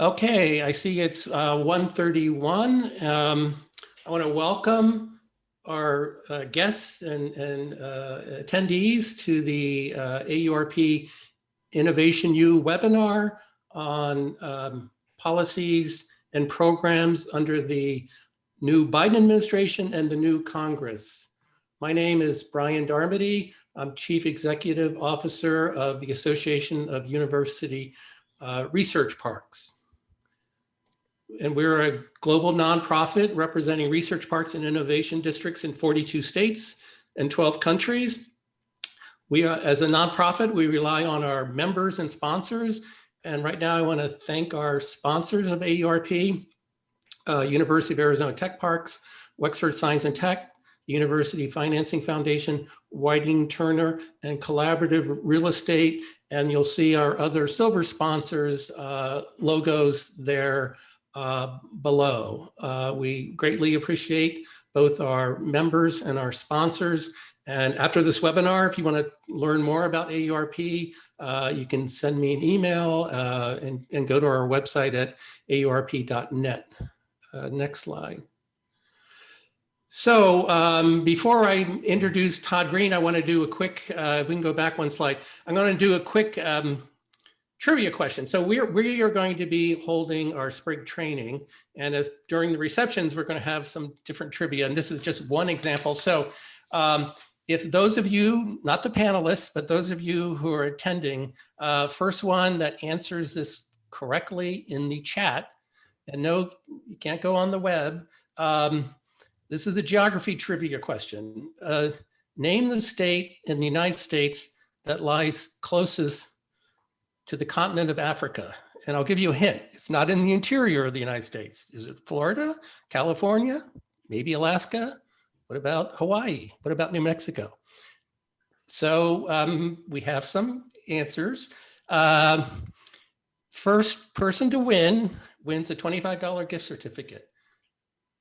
Okay, I see it's 1:31. I want to welcome our guests and attendees to the AURP Innovation U webinar on policies and programs under the new Biden administration and the new Congress. My name is Brian Darmody. I'm Chief Executive Officer of the Association of University Research Parks. And we're a global nonprofit representing research parks and innovation districts in 42 states and 12 countries. We are, as a nonprofit, we rely on our members and sponsors. And right now I want to thank our sponsors of AURP, University of Arizona Tech Parks, Wexford Science and Tech, University Financing Foundation, Whiting Turner, and Collaborative Real Estate. And you'll see our other silver sponsors logos there below. We greatly appreciate both our members and our sponsors. And after this webinar, if you want to learn more about AURP, you can send me an email and go to our website at aurp.net. Next slide. So before I introduce Todd Green, I want to do a quick, if we can go back one slide, I'm going to do a quick trivia question. So we are going to be holding our spring training, and as during the receptions, we're going to have some different trivia, and this is just one example. So if those of you, not the panelists, but those of you who are attending, first one that answers this correctly in the chat, and no, you can't go on the web. This is a geography trivia question. Name the state in the United States that lies closest to the continent of Africa. And I'll give you a hint. It's not in the interior of the United States. Is it Florida, California, maybe Alaska? What about Hawaii? What about New Mexico? So we have some answers. First person to wins a $25 gift certificate.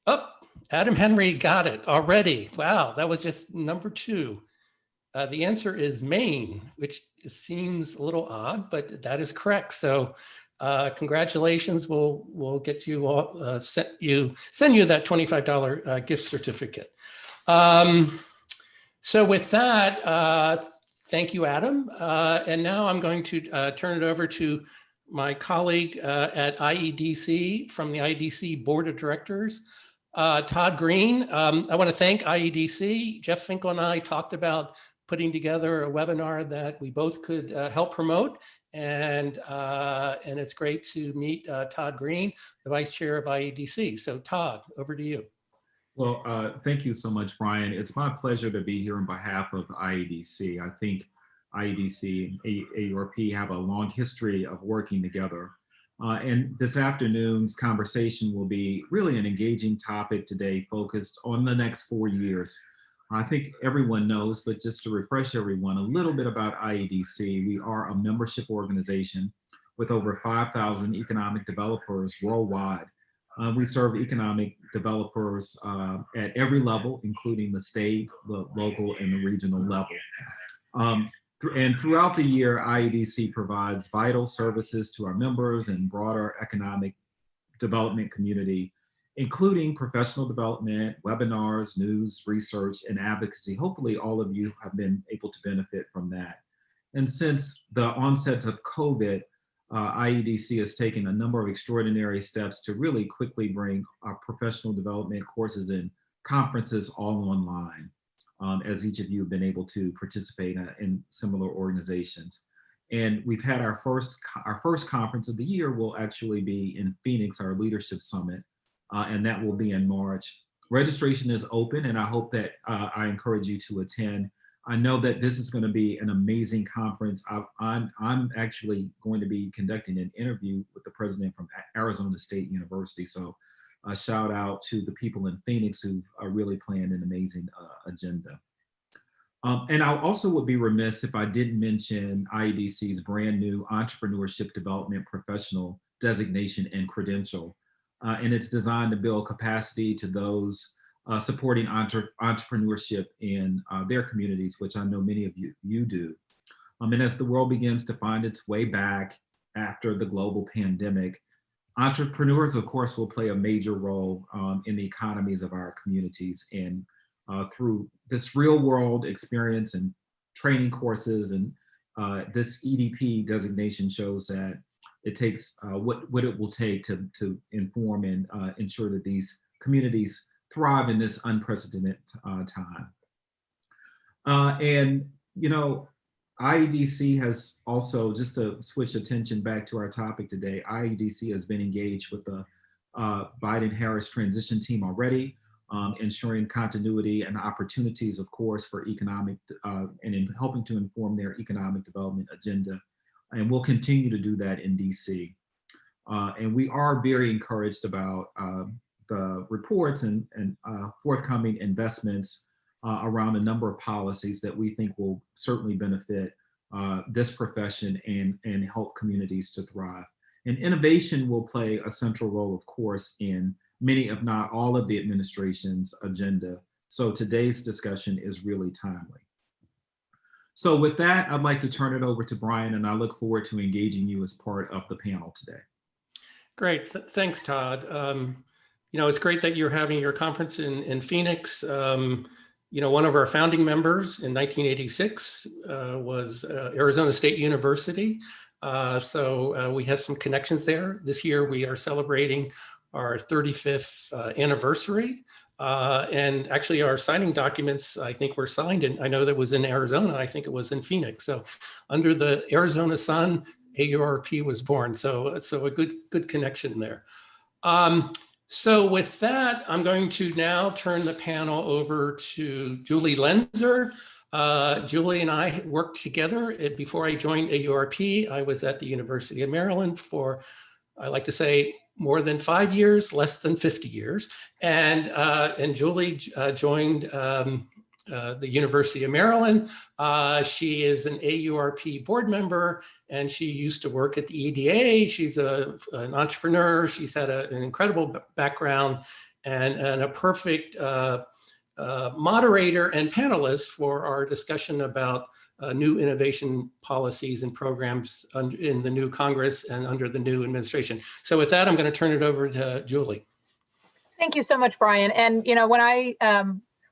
Oh, Adam Henry got it already. Wow, that was just number 2. The answer is Maine, which seems a little odd, but that is correct. So congratulations. We'll get you all, send you that $25 gift certificate. So with that, thank you, Adam. And now I'm going to turn it over to my colleague at IEDC from the IEDC Board of Directors, Todd Green. I want to thank IEDC. Jeff Finkel and I talked about putting together a webinar that we both could help promote. And it's great to meet Todd Green, the Vice Chair of IEDC. So Todd, over to you. Well, thank you so much, Brian. It's my pleasure to be here on behalf of IEDC. I think IEDC and AURP have a long history of working together. And this afternoon's conversation will be really an engaging topic today, focused on the next 4 years. I think everyone knows, but just to refresh everyone a little bit about IEDC, we are a membership organization with over 5,000 economic developers worldwide. We serve economic developers at every level, including the state, the local, and the regional level. And throughout the year, IEDC provides vital services to our members and broader economic development community, including professional development, webinars, news, research, and advocacy. Hopefully all of you have been able to benefit from that. And since the onset of COVID, IEDC has taken a number of extraordinary steps to really quickly bring our professional development courses and conferences all online, as each of you have been able to participate in similar organizations. And we've had our first conference of the year will actually be in Phoenix, our leadership summit, and that will be in March. Registration is open, and I hope that I encourage you to attend. I know that this is going to be an amazing conference. I'm actually going to be conducting an interview with the president from Arizona State University. So a shout out to the people in Phoenix who are really planning an amazing agenda. And I also would be remiss if I didn't mention IEDC's brand new Entrepreneurship Development Professional designation and credential. And it's designed to build capacity to those supporting entrepreneurship in their communities, which I know many of you do. And as the world begins to find its way back after the global pandemic, Entrepreneurs, of course, will play a major role in the economies of our communities, and through this real world experience and training courses, and this EDP designation shows that it takes what it will take to inform and ensure that these communities thrive in this unprecedented time. And, you know, IEDC has also, just to switch attention back to our topic today, IEDC has been engaged with the Biden-Harris transition team already, ensuring continuity and opportunities, of course, for economic and in helping to inform their economic development agenda. And we'll continue to do that in DC. And we are very encouraged about the reports and forthcoming investments around a number of policies that we think will certainly benefit this profession and help communities to thrive. And innovation will play a central role, of course, in many, if not all, of the administration's agenda. So today's discussion is really timely. So with that, I'd like to turn it over to Brian, and I look forward to engaging you as part of the panel today. Great. Thanks, Todd. You know, it's great that you're having your conference in Phoenix. You know, one of our founding members in 1986 was Arizona State University. So we have some connections there. This year we are celebrating our 35th anniversary. And actually our signing documents, I think, were signed, and I know that was in Arizona. I think it was in Phoenix. So under the Arizona sun, AURP was born. So a good connection there. So with that, I'm going to now turn the panel over to Julie Lenzer. Julie and I worked together before I joined AURP. I was at the University of Maryland for, I like to say, more than 5 years, less than 50 years. And Julie joined the University of Maryland. She is an AURP board member, and she used to work at the EDA. She's an entrepreneur. She's had an incredible background and a perfect moderator and panelist for our discussion about new innovation policies and programs in the new Congress and under the new administration. So with that, I'm going to turn it over to Julie. Thank you so much, Brian. And, you know, when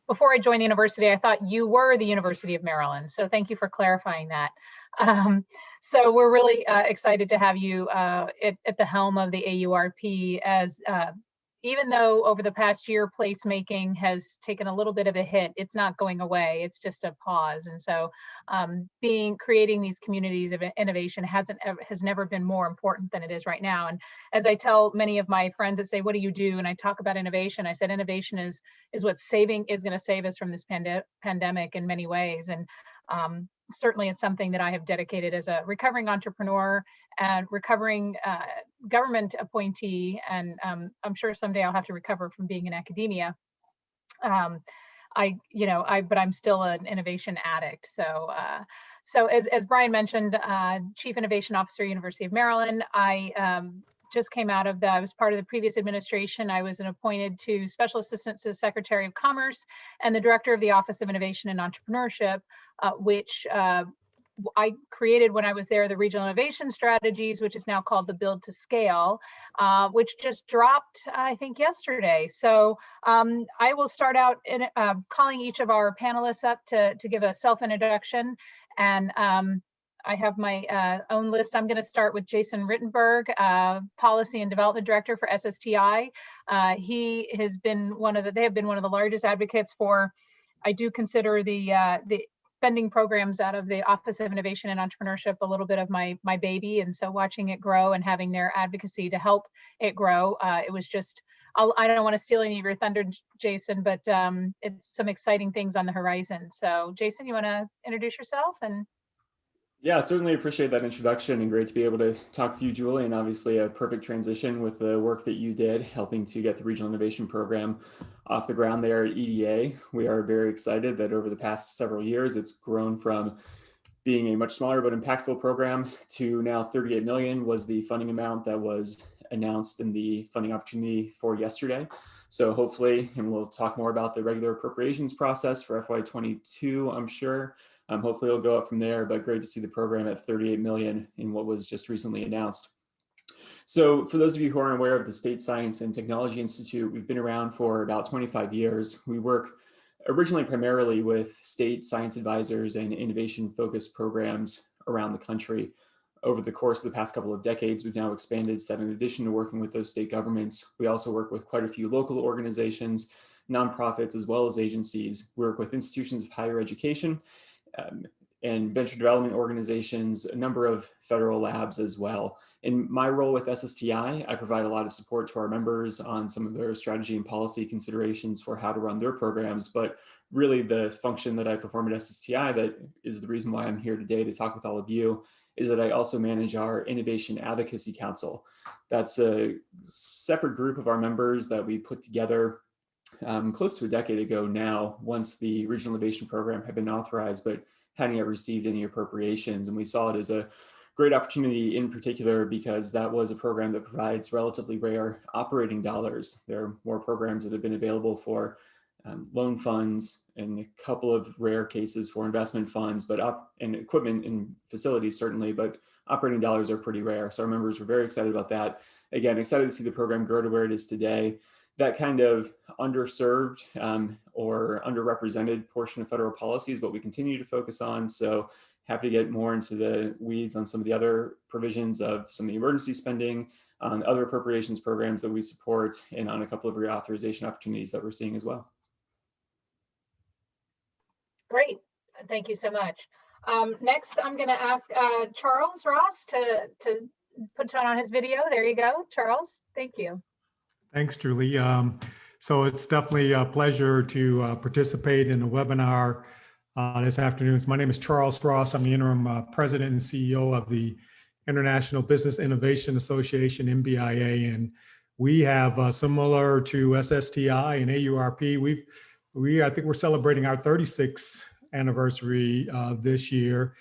before I joined the university, I thought you were the University of Maryland. So thank you for clarifying that. So we're really excited to have you at the helm of the AURP, as even though over the past year placemaking has taken a little bit of a hit, it's not going away. It's just a pause. And so creating these communities of innovation has never been more important than it is right now. And as I tell many of my friends that say, what do you do? And I talk about innovation, I said, innovation is what's going to save us from this pandemic in many ways. And certainly it's something that I have dedicated as a recovering entrepreneur and recovering government appointee. And I'm sure someday I'll have to recover from being in academia. But I'm still an innovation addict. So as Brian mentioned, Chief Innovation Officer, University of Maryland, I just came out of I was part of the previous administration. I was appointed to Special Assistant to the Secretary of Commerce and the Director of the Office of Innovation and Entrepreneurship, which I created when I was there, the Regional Innovation Strategies, which is now called the Build to Scale, which just dropped, I think, yesterday. So I will start out calling each of our panelists up to give a self-introduction. And I have my own list. I'm going to start with Jason Rittenberg, Policy and Development Director for SSTI. He has been they have been one of the largest advocates for, I do consider the funding programs out of the Office of Innovation and Entrepreneurship a little bit of my baby. And so watching it grow and having their advocacy to help it grow, it was just, I don't want to steal any of your thunder, Jason, but it's some exciting things on the horizon. So Jason, you want to introduce yourself? And yeah, certainly appreciate that introduction, and great to be able to talk with you, Julie, and obviously a perfect transition with the work that you did helping to get the Regional Innovation Program off the ground there at EDA. We are very excited that over the past several years, it's grown from being a much smaller but impactful program to now 38 million was the funding amount that was announced in the funding opportunity for yesterday. So hopefully, and we'll talk more about the regular appropriations process for FY22, I'm sure. Hopefully it'll go up from there, but great to see the program at 38 million in what was just recently announced. So for those of you who aren't aware of the State Science and Technology Institute, we've been around for about 25 years. We work originally primarily with state science advisors and innovation-focused programs around the country. Over the course of the past couple of decades, we've now expanded that in addition to working with those state governments, we also work with quite a few local organizations, nonprofits, as well as agencies. We work with institutions of higher education, um, and venture development organizations, a number of federal labs as well. In my role with SSTI, I provide a lot of support to our members on some of their strategy and policy considerations for how to run their programs. But really the function that I perform at SSTI that is the reason why I'm here today to talk with all of you is that I also manage our Innovation Advocacy Council. That's a separate group of our members that we put together close to a decade ago now, once the Regional Innovation Program had been authorized, but hadn't yet received any appropriations. And we saw it as a great opportunity in particular because that was a program that provides relatively rare operating dollars. There are more programs that have been available for loan funds and a couple of rare cases for investment funds, but and equipment and facilities certainly, but operating dollars are pretty rare. So our members were very excited about that. Again, excited to see the program grow to where it is today. That kind of underserved or underrepresented portion of federal policy is what we continue to focus on. So happy to get more into the weeds on some of the other provisions of some of the emergency spending, on other appropriations programs that we support, and on a couple of reauthorization opportunities that we're seeing as well. Great, thank you so much. Next, I'm going to ask Charles Ross to put on his video. There you go, Charles. Thank you. Thanks, Julie. So it's definitely a pleasure to participate in the webinar this afternoon. My name is Charles Ross. I'm the interim president and CEO of the International Business Innovation Association, MBIA, and we have similar to SSTI and AURP. I think we're celebrating our 36th anniversary this year,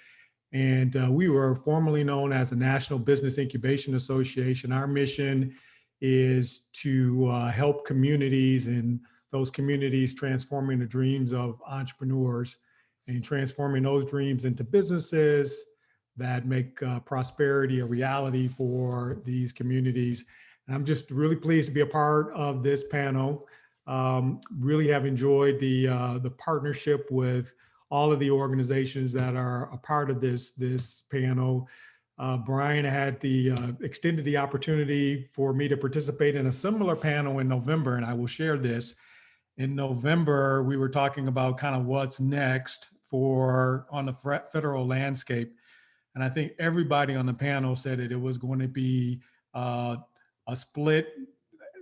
and we were formerly known as the National Business Incubation Association. Our mission is to help communities, and those communities transforming the dreams of entrepreneurs and transforming those dreams into businesses that make prosperity a reality for these communities. And I'm just really pleased to be a part of this panel. Really have enjoyed the partnership with all of the organizations that are a part of this panel. Brian had extended the opportunity for me to participate in a similar panel in November, and I will share this. In November, we were talking about kind of what's next on the federal landscape. And I think everybody on the panel said that it was going to be a split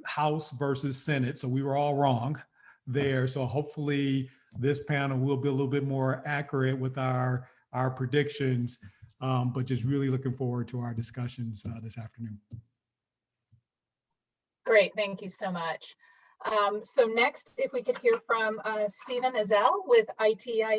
House versus Senate. So we were all wrong there. So hopefully this panel will be a little bit more accurate with our predictions. But just really looking forward to our discussions this afternoon. Great, thank you so much. So next, if we could hear from Stephen Ezell with ITIF.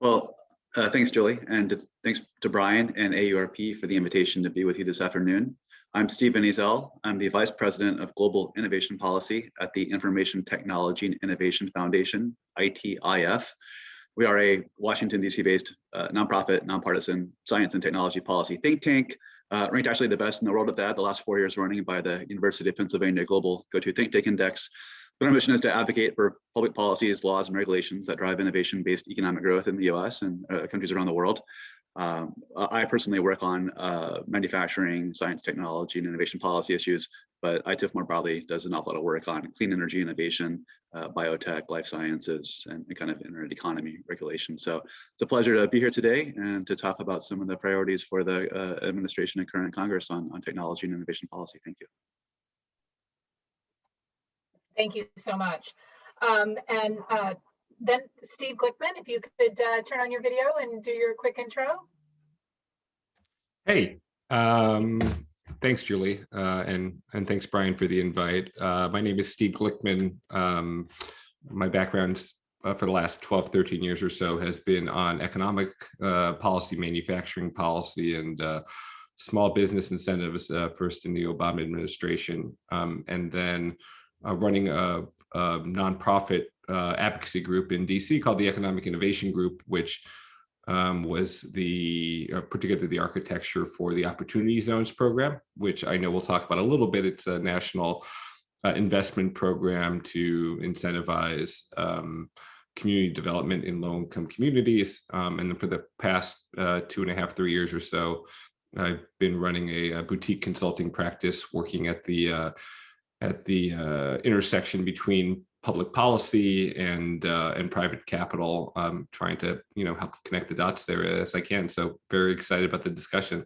Well, thanks, Julie, and thanks to Brian and AURP for the invitation to be with you this afternoon. I'm Stephen Ezell. I'm the Vice President of Global Innovation Policy at the Information Technology and Innovation Foundation, ITIF. We are a Washington, D.C.-based nonprofit, nonpartisan science and technology policy think tank, ranked actually the best in the world at that the last 4 years running by the University of Pennsylvania Global Go-To Think Tank Index. But our mission is to advocate for public policies, laws, and regulations that drive innovation-based economic growth in the U.S. and countries around the world. I personally work on manufacturing, science, technology, and innovation policy issues, but ITIF more broadly does an awful lot of work on clean energy innovation, biotech, life sciences, and kind of internet economy regulation. So it's a pleasure to be here today and to talk about some of the priorities for the administration and current Congress on technology and innovation policy. Thank you. Thank you so much. Then Steve Glickman, if you could turn on your video and do your quick intro. Hey, thanks, Julie, and thanks, Brian, for the invite. My name is Steve Glickman. My background for the last 12, 13 years or so has been on economic policy, manufacturing policy, and small business incentives, first in the Obama administration, and then running a nonprofit advocacy group in DC called the Economic Innovation Group, which was particularly the architecture for the Opportunity Zones program, which I know we'll talk about a little bit. It's a national investment program to incentivize community development in low-income communities. And then for the past 2.5, 3 years or so, I've been running a boutique consulting practice, working at the intersection between public policy and private capital, trying to help connect the dots there as I can. So very excited about the discussion.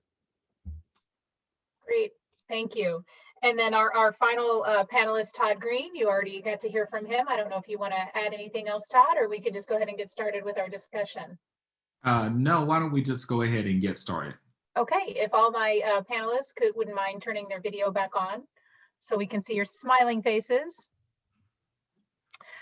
Great, thank you. And then our final panelist, Todd Green, you already got to hear from him. I don't know if you want to add anything else, Todd, or we could just go ahead and get started with our discussion. No, why don't we just go ahead and get started? Okay, if all my panelists wouldn't mind turning their video back on so we can see your smiling faces.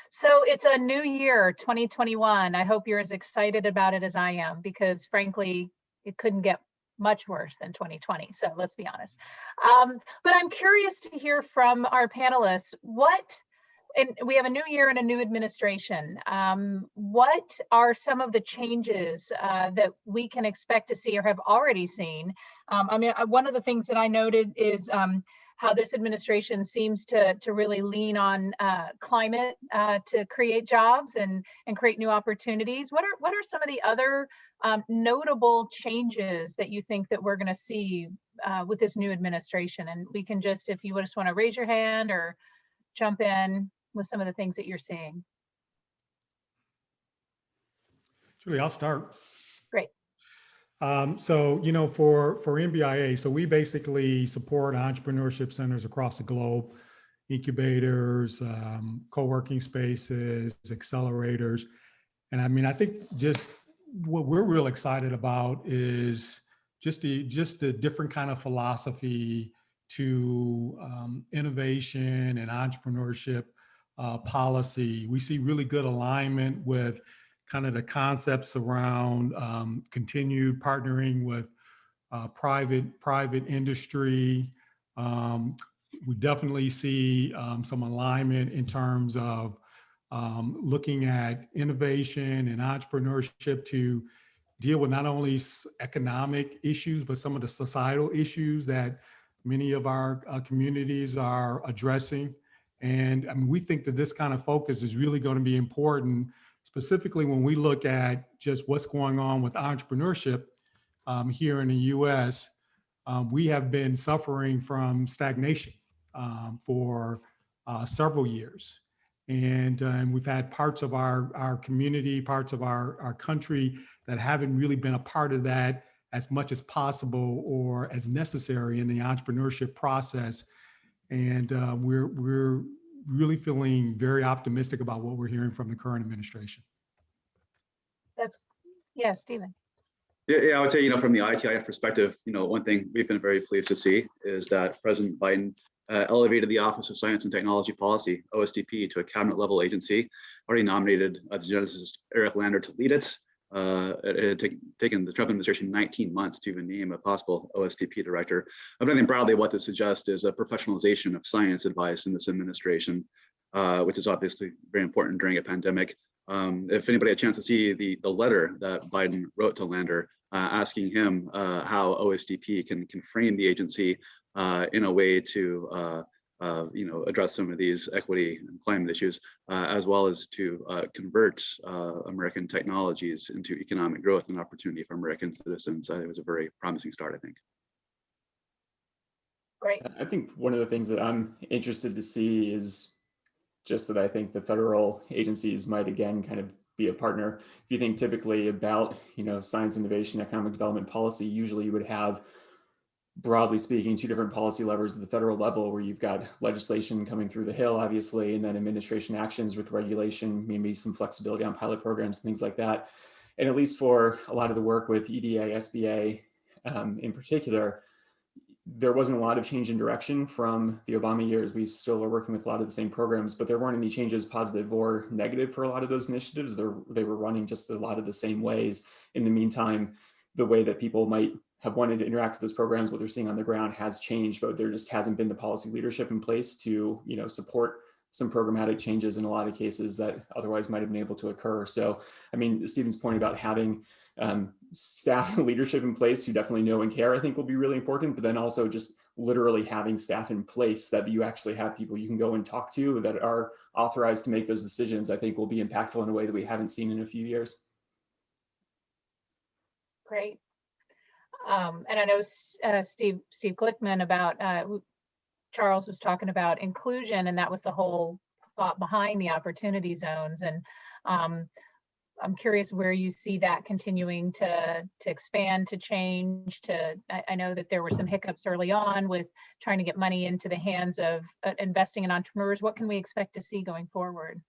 So it's a new year, 2021. I hope you're as excited about it as I am, because frankly, it couldn't get much worse than 2020. So let's be honest. But I'm curious to hear from our panelists, and we have a new year and a new administration. What are some of the changes that we can expect to see or have already seen? I mean, one of the things that I noted is how this administration seems to really lean on climate to create jobs and create new opportunities. What are some of the other notable changes that you think that we're going to see with this new administration? And we can just, if you just want to raise your hand or jump in with some of the things that you're seeing. Julie, I'll start. Great. So, for MBIA, so we basically support entrepreneurship centers across the globe, incubators, co-working spaces, accelerators. And I mean, I think just what we're real excited about is just the different kind of philosophy to innovation and entrepreneurship policy. We see really good alignment with kind of the concepts around continued partnering with private industry. We definitely see some alignment in terms of looking at innovation and entrepreneurship to deal with not only economic issues, but some of the societal issues that many of our communities are addressing. And I mean, we think that this kind of focus is really going to be important, specifically when we look at just what's going on with entrepreneurship here in the US. We have been suffering from stagnation for several years. And we've had parts of our community, parts of our country that haven't really been a part of that as much as possible or as necessary in the entrepreneurship process. And we're really feeling very optimistic about what we're hearing from the current administration. Yeah, Stephen. Yeah, I would say, from the ITIF perspective, one thing we've been very pleased to see is that President Biden elevated the Office of Science and Technology Policy, OSTP, to a cabinet level agency, already nominated the geneticist Eric Lander to lead it. It had taken the Trump administration 19 months to even name a possible OSTP director. But I think broadly what this suggests is a professionalization of science advice in this administration, which is obviously very important during a pandemic. If anybody had a chance to see the letter that Biden wrote to Lander, asking him how OSTP can frame the agency in a way to address some of these equity and climate issues, as well as to convert American technologies into economic growth and opportunity for American citizens. It was a very promising start, I think. Great. I think one of the things that I'm interested to see is just that I think the federal agencies might again kind of be a partner. If you think typically about, science, innovation, economic development policy, usually you would have, broadly speaking, two different policy levers at the federal level, where you've got legislation coming through the Hill, obviously, and then administration actions with regulation, maybe some flexibility on pilot programs, things like that. And at least for a lot of the work with EDA, SBA in particular, there wasn't a lot of change in direction from the Obama years. We still are working with a lot of the same programs, but there weren't any changes, positive or negative, for a lot of those initiatives. They were running just a lot of the same ways. In the meantime, the way that people might have wanted to interact with those programs, what they're seeing on the ground has changed, but there just hasn't been the policy leadership in place to, support some programmatic changes in a lot of cases that otherwise might have been able to occur. So, I mean, Stephen's point about having staff and leadership in place who definitely know and care, I think will be really important, but then also just literally having staff in place that you actually have people you can go and talk to that are authorized to make those decisions, I think will be impactful in a way that we haven't seen in a few years. Great. And I know Steve Glickman about, Charles was talking about inclusion, and that was the whole thought behind the opportunity zones. And I'm curious where you see that continuing to expand, to change, I know that there were some hiccups early on with trying to get money into the hands of investing in entrepreneurs. What can we expect to see going forward?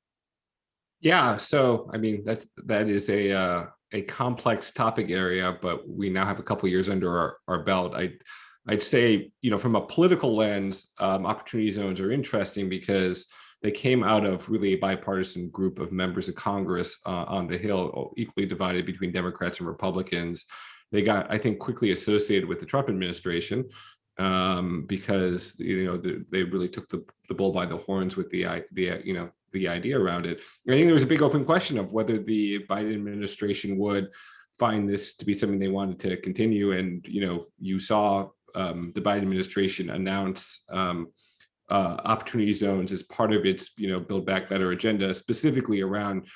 Yeah, so I mean that is a complex topic area, but we now have a couple of years under our belt. I'd say, you know, from a political lens, opportunity zones are interesting because they came out of really a bipartisan group of members of Congress on the Hill, equally divided between Democrats and Republicans. They got, I think, quickly associated with the Trump administration because, you know, they really took the bull by the horns with the idea around it. I think there was a big open question of whether the Biden administration would find this to be something they wanted to continue. And, you know, you saw the Biden administration announce opportunity zones as part of its, you know, Build Back Better agenda, specifically around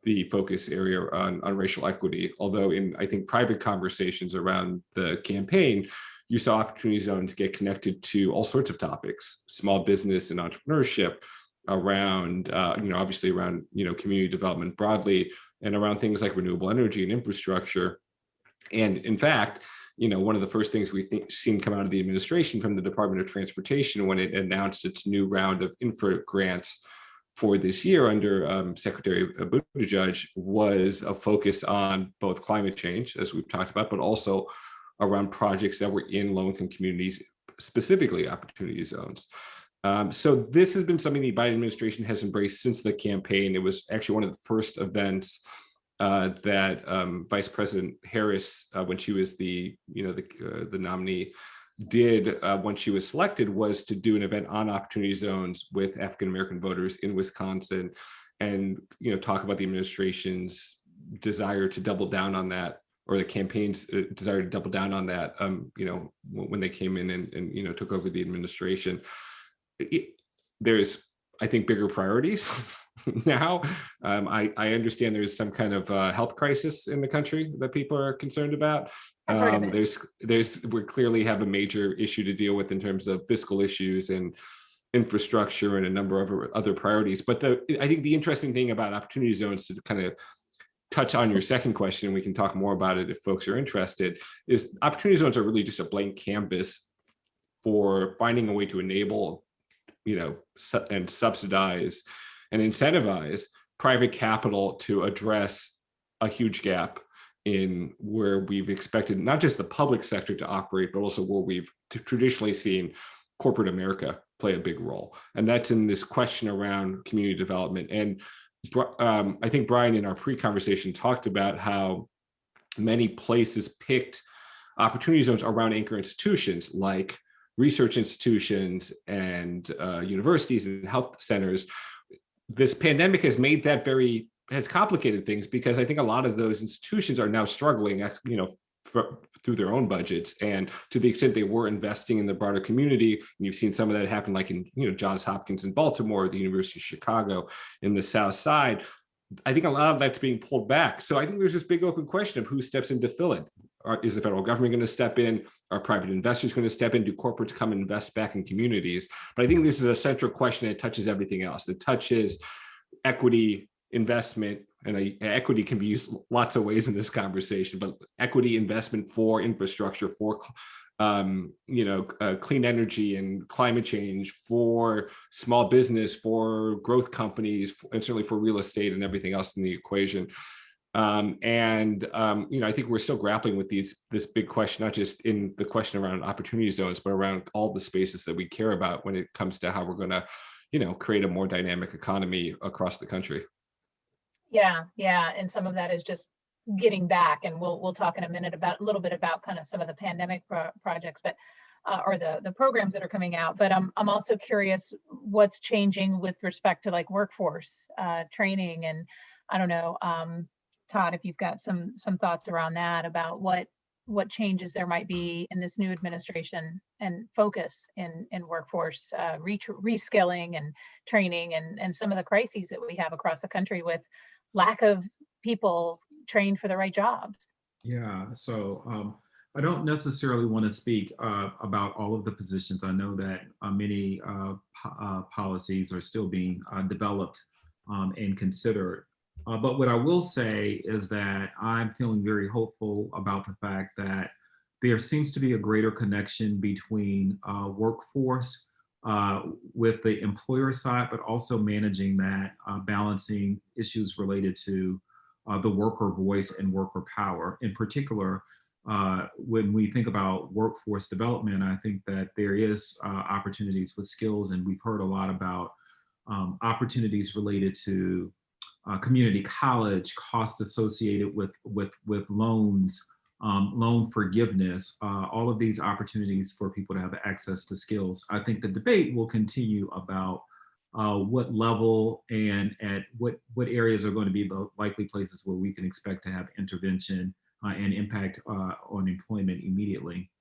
the focus area on racial equity. Although in, I think, private conversations around the campaign, you saw opportunity zones get connected to all sorts of topics, small business and entrepreneurship, around, you know, obviously around, you know, community development broadly, and around things like renewable energy and infrastructure. And in fact, you know, one of the first things we seen come out of the administration from the Department of Transportation when it announced its new round of infra grants for this year under Secretary Buttigieg was a focus on both climate change, as we've talked about, but also around projects that were in low-income communities, specifically opportunity zones. So this has been something the Biden administration has embraced since the campaign. It was actually one of the first events that Vice President Harris, when she was the nominee, did when she was selected, was to do an event on opportunity zones with African American voters in Wisconsin, and, you know, talk about the administration's desire to double down on that, or the campaign's desire to double down on that. You know, when they came in and you know, took over the administration. There's, I think, bigger priorities now. I understand there's some kind of health crisis in the country that people are concerned about. We clearly have a major issue to deal with in terms of fiscal issues and infrastructure and a number of other priorities. But I think the interesting thing about opportunity zones, to kind of touch on your second question, and we can talk more about it if folks are interested, is opportunity zones are really just a blank canvas for finding a way to enable, you know, and subsidize and incentivize private capital to address a huge gap in where we've expected not just the public sector to operate, but also where we've traditionally seen corporate America play a big role. And that's in this question around community development. And I think Brian, in our pre-conversation, talked about how many places picked opportunity zones around anchor institutions like research institutions and universities and health centers. This pandemic has made that has complicated things, because I think a lot of those institutions are now struggling, you know, through their own budgets, and to the extent they were investing in the broader community. And you've seen some of that happen, like in, you know, Johns Hopkins in Baltimore, the University of Chicago in the South Side. I think a lot of that's being pulled back. So I think there's this big open question of who steps in to fill it. Is the federal government going to step in? Are private investors going to step in? Do corporates come and invest back in communities? But I think this is a central question that touches everything else. It touches equity, investment, and equity can be used lots of ways in this conversation, but equity investment for infrastructure, for clean energy and climate change, for small business, for growth companies, and certainly for real estate and everything else in the equation. I think we're still grappling with this big question, not just in the question around opportunity zones, but around all the spaces that we care about when it comes to how we're going to, you know, create a more dynamic economy across the country. Yeah, and some of that is just getting back, and we'll talk in a minute a little bit about kind of some of the pandemic projects, but or the programs that are coming out. But I'm also curious what's changing with respect to like workforce training, and I don't know, Todd, if you've got some thoughts around that, about what changes there might be in this new administration and focus in workforce reskilling and training, and some of the crises that we have across the country with lack of people trained for the right jobs. Yeah, so I don't necessarily want to speak about all of the positions. I know that many policies are still being developed and considered. But what I will say is that I'm feeling very hopeful about the fact that there seems to be a greater connection between workforce with the employer side, but also managing that, balancing issues related to the worker voice and worker power. In particular, when we think about workforce development, I think that there is opportunities with skills, and we've heard a lot about opportunities related to community college, costs associated with loans, loan forgiveness, all of these opportunities for people to have access to skills. I think the debate will continue about what level and at what areas are going to be the likely places where we can expect to have intervention and impact on employment immediately.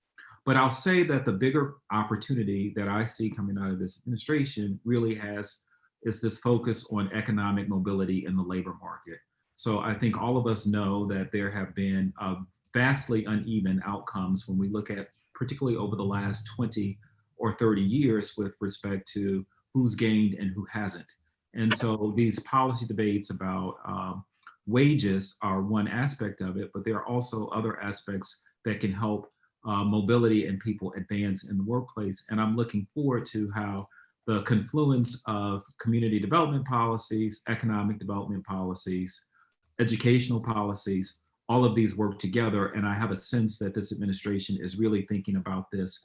But I'll say that the bigger opportunity that I see coming out of this administration really is this focus on economic mobility in the labor market. So I think all of us know that there have been vastly uneven outcomes when we look at, particularly over the last 20 or 30 years, with respect to who's gained and who hasn't. And so these policy debates about wages are one aspect of it, but there are also other aspects that can help mobility and people advance in the workplace. And I'm looking forward to how the confluence of community development policies, economic development policies, educational policies, all of these work together. And I have a sense that this administration is really thinking about this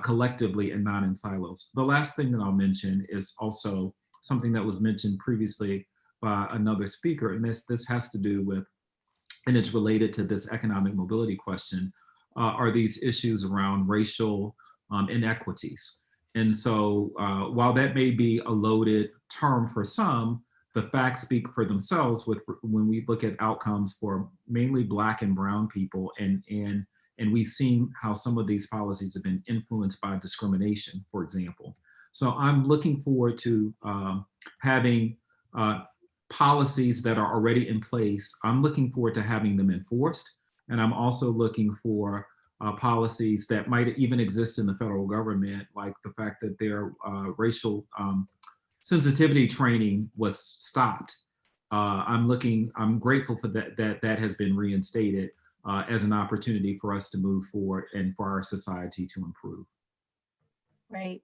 collectively and not in silos. The last thing that I'll mention is also something that was mentioned previously by another speaker, and this has to do with, and it's related to this economic mobility question, are these issues around racial inequities. And so while that may be a loaded term for some, the facts speak for themselves when we look at outcomes for mainly Black and Brown people, and we've seen how some of these policies have been influenced by discrimination, for example. So I'm looking forward to having policies that are already in place. I'm looking forward to having them enforced. And I'm also looking for policies that might even exist in the federal government, like the fact that their racial sensitivity training was stopped. I'm grateful for that has been reinstated as an opportunity for us to move forward and for our society to improve. Right.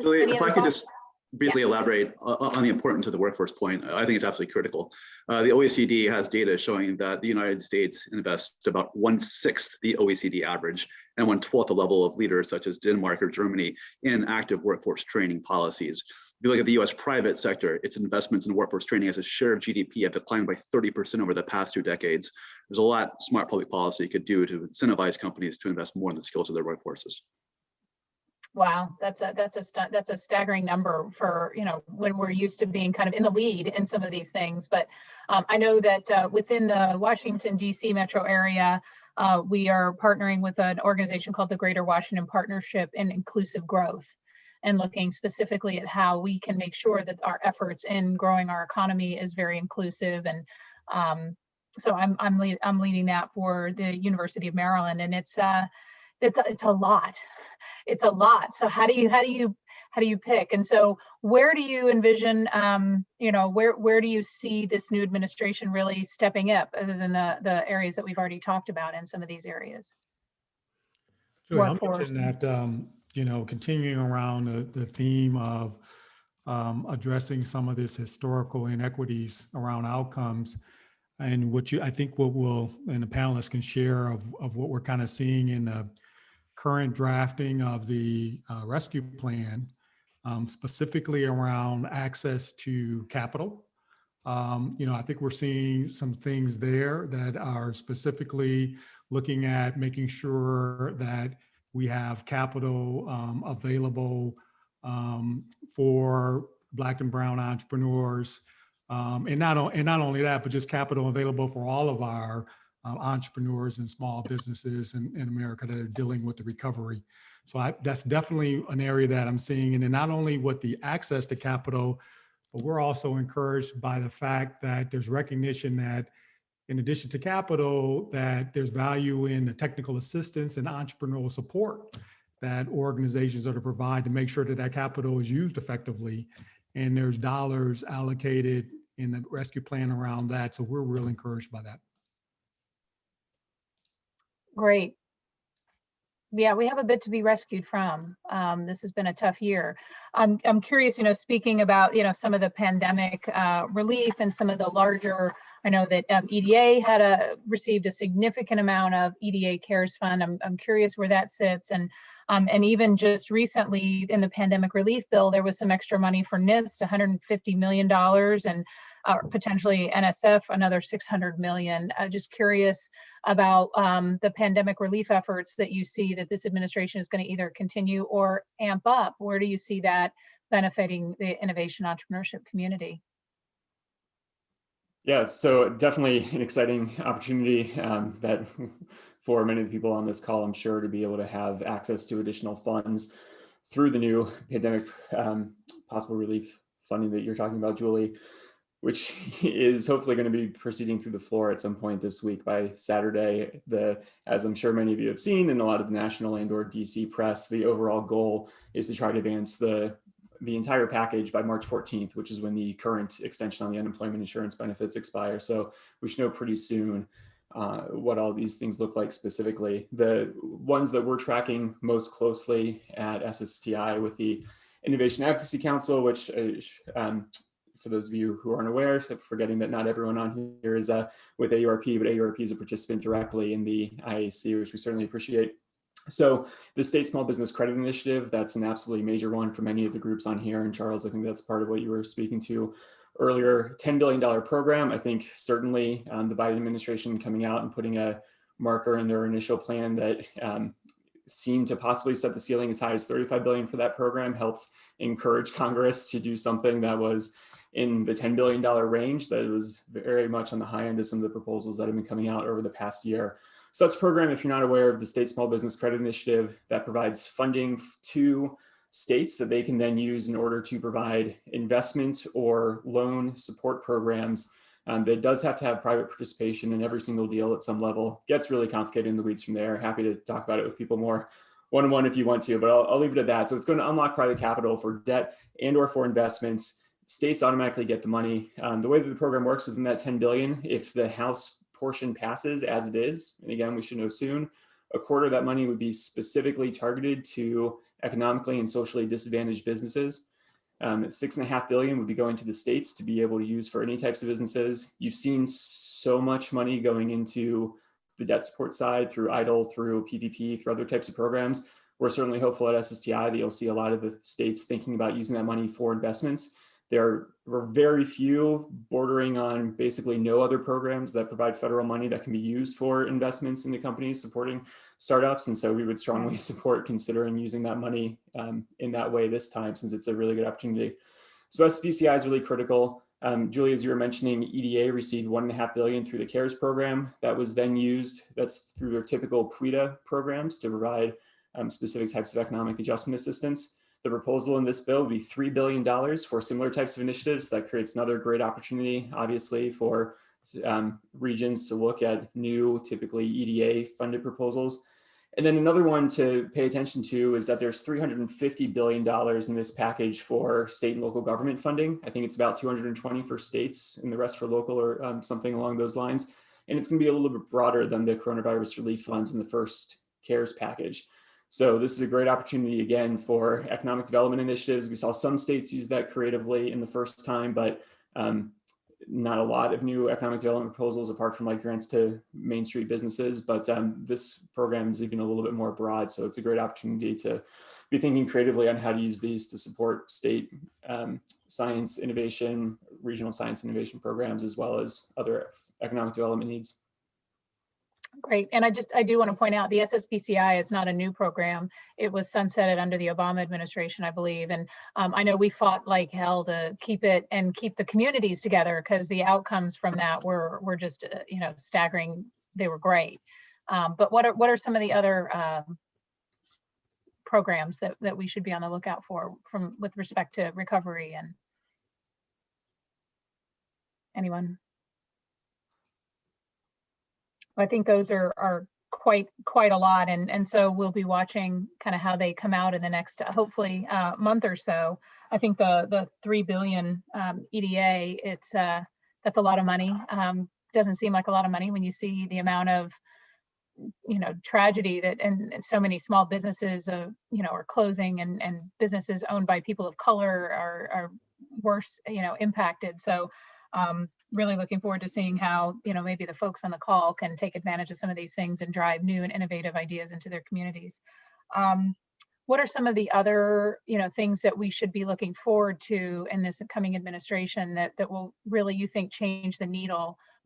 Julie, if I could just briefly elaborate on the importance of the workforce point, I think it's absolutely critical. The OECD has data showing that the United States invests about 1/6 the OECD average and 1/12 the level of leaders such as Denmark or Germany in active workforce training policies. If you look at the US private sector, its investments in workforce training as a share of GDP have declined by 30% over the past 2 decades. There's a lot smart public policy could do to incentivize companies to invest more in the skills of their workforces. Wow, that's a staggering number for, when we're used to being kind of in the lead in some of these things. But I know that within the Washington, D.C. metro area, we are partnering with an organization called the Greater Washington Partnership in Inclusive Growth, and looking specifically at how we can make sure that our efforts in growing our economy is very inclusive. And so I'm leading that for the University of Maryland, and it's a lot. It's a lot. So how do you pick? And so where do you envision, where do you see this new administration really stepping up, other than the areas that we've already talked about in some of these areas? Julie, I'll mention that, continuing around the theme of addressing some of this historical inequities around outcomes, and I think what and the panelists can share of what we're kind of seeing in the current drafting of the rescue plan, specifically around access to capital. I think we're seeing some things there that are specifically looking at making sure that we have capital available for Black and Brown entrepreneurs, And not only that, but just capital available for all of our entrepreneurs and small businesses in America that are dealing with the recovery. So that's definitely an area that I'm seeing. And then not only with the access to capital, but we're also encouraged by the fact that there's recognition that in addition to capital, that there's value in the technical assistance and entrepreneurial support that organizations are to provide to make sure that that capital is used effectively. And there's dollars allocated in the rescue plan around that. So we're real encouraged by that. Great. Yeah, we have a bit to be rescued from. This has been a tough year. I'm curious, speaking about, some of the pandemic relief and some of the larger, I know that EDA had received a significant amount of EDA CARES fund. I'm curious where that sits. And even just recently in the pandemic relief bill, there was some extra money for NIST, $150 million, and potentially NSF, another 600 million. Just curious about the pandemic relief efforts that you see that this administration is going to either continue or amp up. Where do you see that benefiting the innovation entrepreneurship community? Yeah, so definitely an exciting opportunity that for many of the people on this call, I'm sure, to be able to have access to additional funds through the new pandemic possible relief funding that you're talking about, Julie, which is hopefully going to be proceeding through the floor at some point this week by Saturday. As I'm sure many of you have seen in a lot of the national and/or DC press, the overall goal is to try to advance the entire package by March 14th, which is when the current extension on the unemployment insurance benefits expire. So we should know pretty soon what all these things look like specifically. The ones that we're tracking most closely at SSTI with the Innovation Advocacy Council, which for those of you who aren't aware, so forgetting that not everyone on here is with AURP, but AURP is a participant directly in the IAC, which we certainly appreciate. So the State Small Business Credit Initiative, that's an absolutely major one for many of the groups on here. And Charles, I think that's part of what you were speaking to earlier. $10 billion program. I think certainly the Biden administration coming out and putting a marker in their initial plan that seemed to possibly set the ceiling as high as $35 billion for that program helped encourage Congress to do something that was in the $10 billion range, that was very much on the high end of some of the proposals that have been coming out over the past year. So that's a program, if you're not aware of, the State Small Business Credit Initiative, that provides funding to states that they can then use in order to provide investment or loan support programs. That does have to have private participation in every single deal at some level. Gets really complicated in the weeds from there. Happy to talk about it with people more one-on-one if you want to, but I'll leave it at that. So it's going to unlock private capital for debt and or for investments. States automatically get the money. The way that the program works within that 10 billion, if the House portion passes as it is, and again, we should know soon, a quarter of that money would be specifically targeted to economically and socially disadvantaged businesses. 6.5 billion would be going to the states to be able to use for any types of businesses. You've seen so much money going into the debt support side through EIDL, through PPP, through other types of programs. We're certainly hopeful at SSTI that you'll see a lot of the states thinking about using that money for investments. There were very few, bordering on basically no other programs that provide federal money that can be used for investments in the companies supporting startups. And so we would strongly support considering using that money in that way this time, since it's a really good opportunity. So SBCI is really critical. Julie, as you were mentioning, EDA received $1.5 billion through the CARES program. That was then used, that's through their typical PWEDA programs to provide specific types of economic adjustment assistance. The proposal in this bill would be $3 billion for similar types of initiatives. That creates another great opportunity, obviously, for regions to look at new, typically EDA funded proposals. And then another one to pay attention to is that there's $350 billion in this package for state and local government funding. I think it's about 220 for states and the rest for local, or something along those lines. And it's going to be a little bit broader than the coronavirus relief funds in the first CARES package. So this is a great opportunity, again, for economic development initiatives. We saw some states use that creatively in the first time, but not a lot of new economic development proposals apart from like grants to Main Street businesses. But this program is even a little bit more broad. So it's a great opportunity to be thinking creatively on how to use these to support state science innovation, regional science innovation programs, as well as other economic development needs. Great. And I do want to point out the SSPCI is not a new program. It was sunsetted under the Obama administration, I believe. And I know we fought like hell to keep it and keep the communities together, because the outcomes from that were just, staggering. They were great. But what are some of the other programs that we should be on the lookout for with respect to recovery? And anyone? I think those are quite a lot, and so we'll be watching kind of how they come out in the next hopefully month or so. I think the 3 billion EDA, that's a lot of money. Doesn't seem like a lot of money when you see the amount of tragedy that and so many small businesses are closing, and businesses owned by people of color are worse impacted. So really looking forward to seeing how maybe the folks on the call can take advantage of some of these things and drive new and innovative ideas into their communities. What are some of the other things that we should be looking forward to in this coming administration that will really, you think,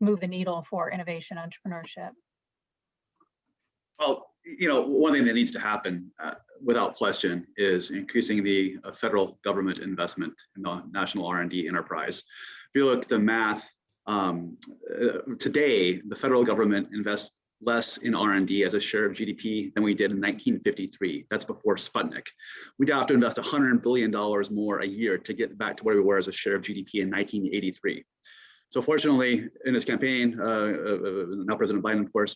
move the needle for innovation entrepreneurship? Well, one thing that needs to happen without question is increasing the federal government investment in the national R&D enterprise. If you look at the math, today, the federal government invests less in R&D as a share of GDP than we did in 1953. That's before Sputnik. We'd have to invest $100 billion more a year to get back to where we were as a share of GDP in 1983. So fortunately, in his campaign, now President Biden, of course,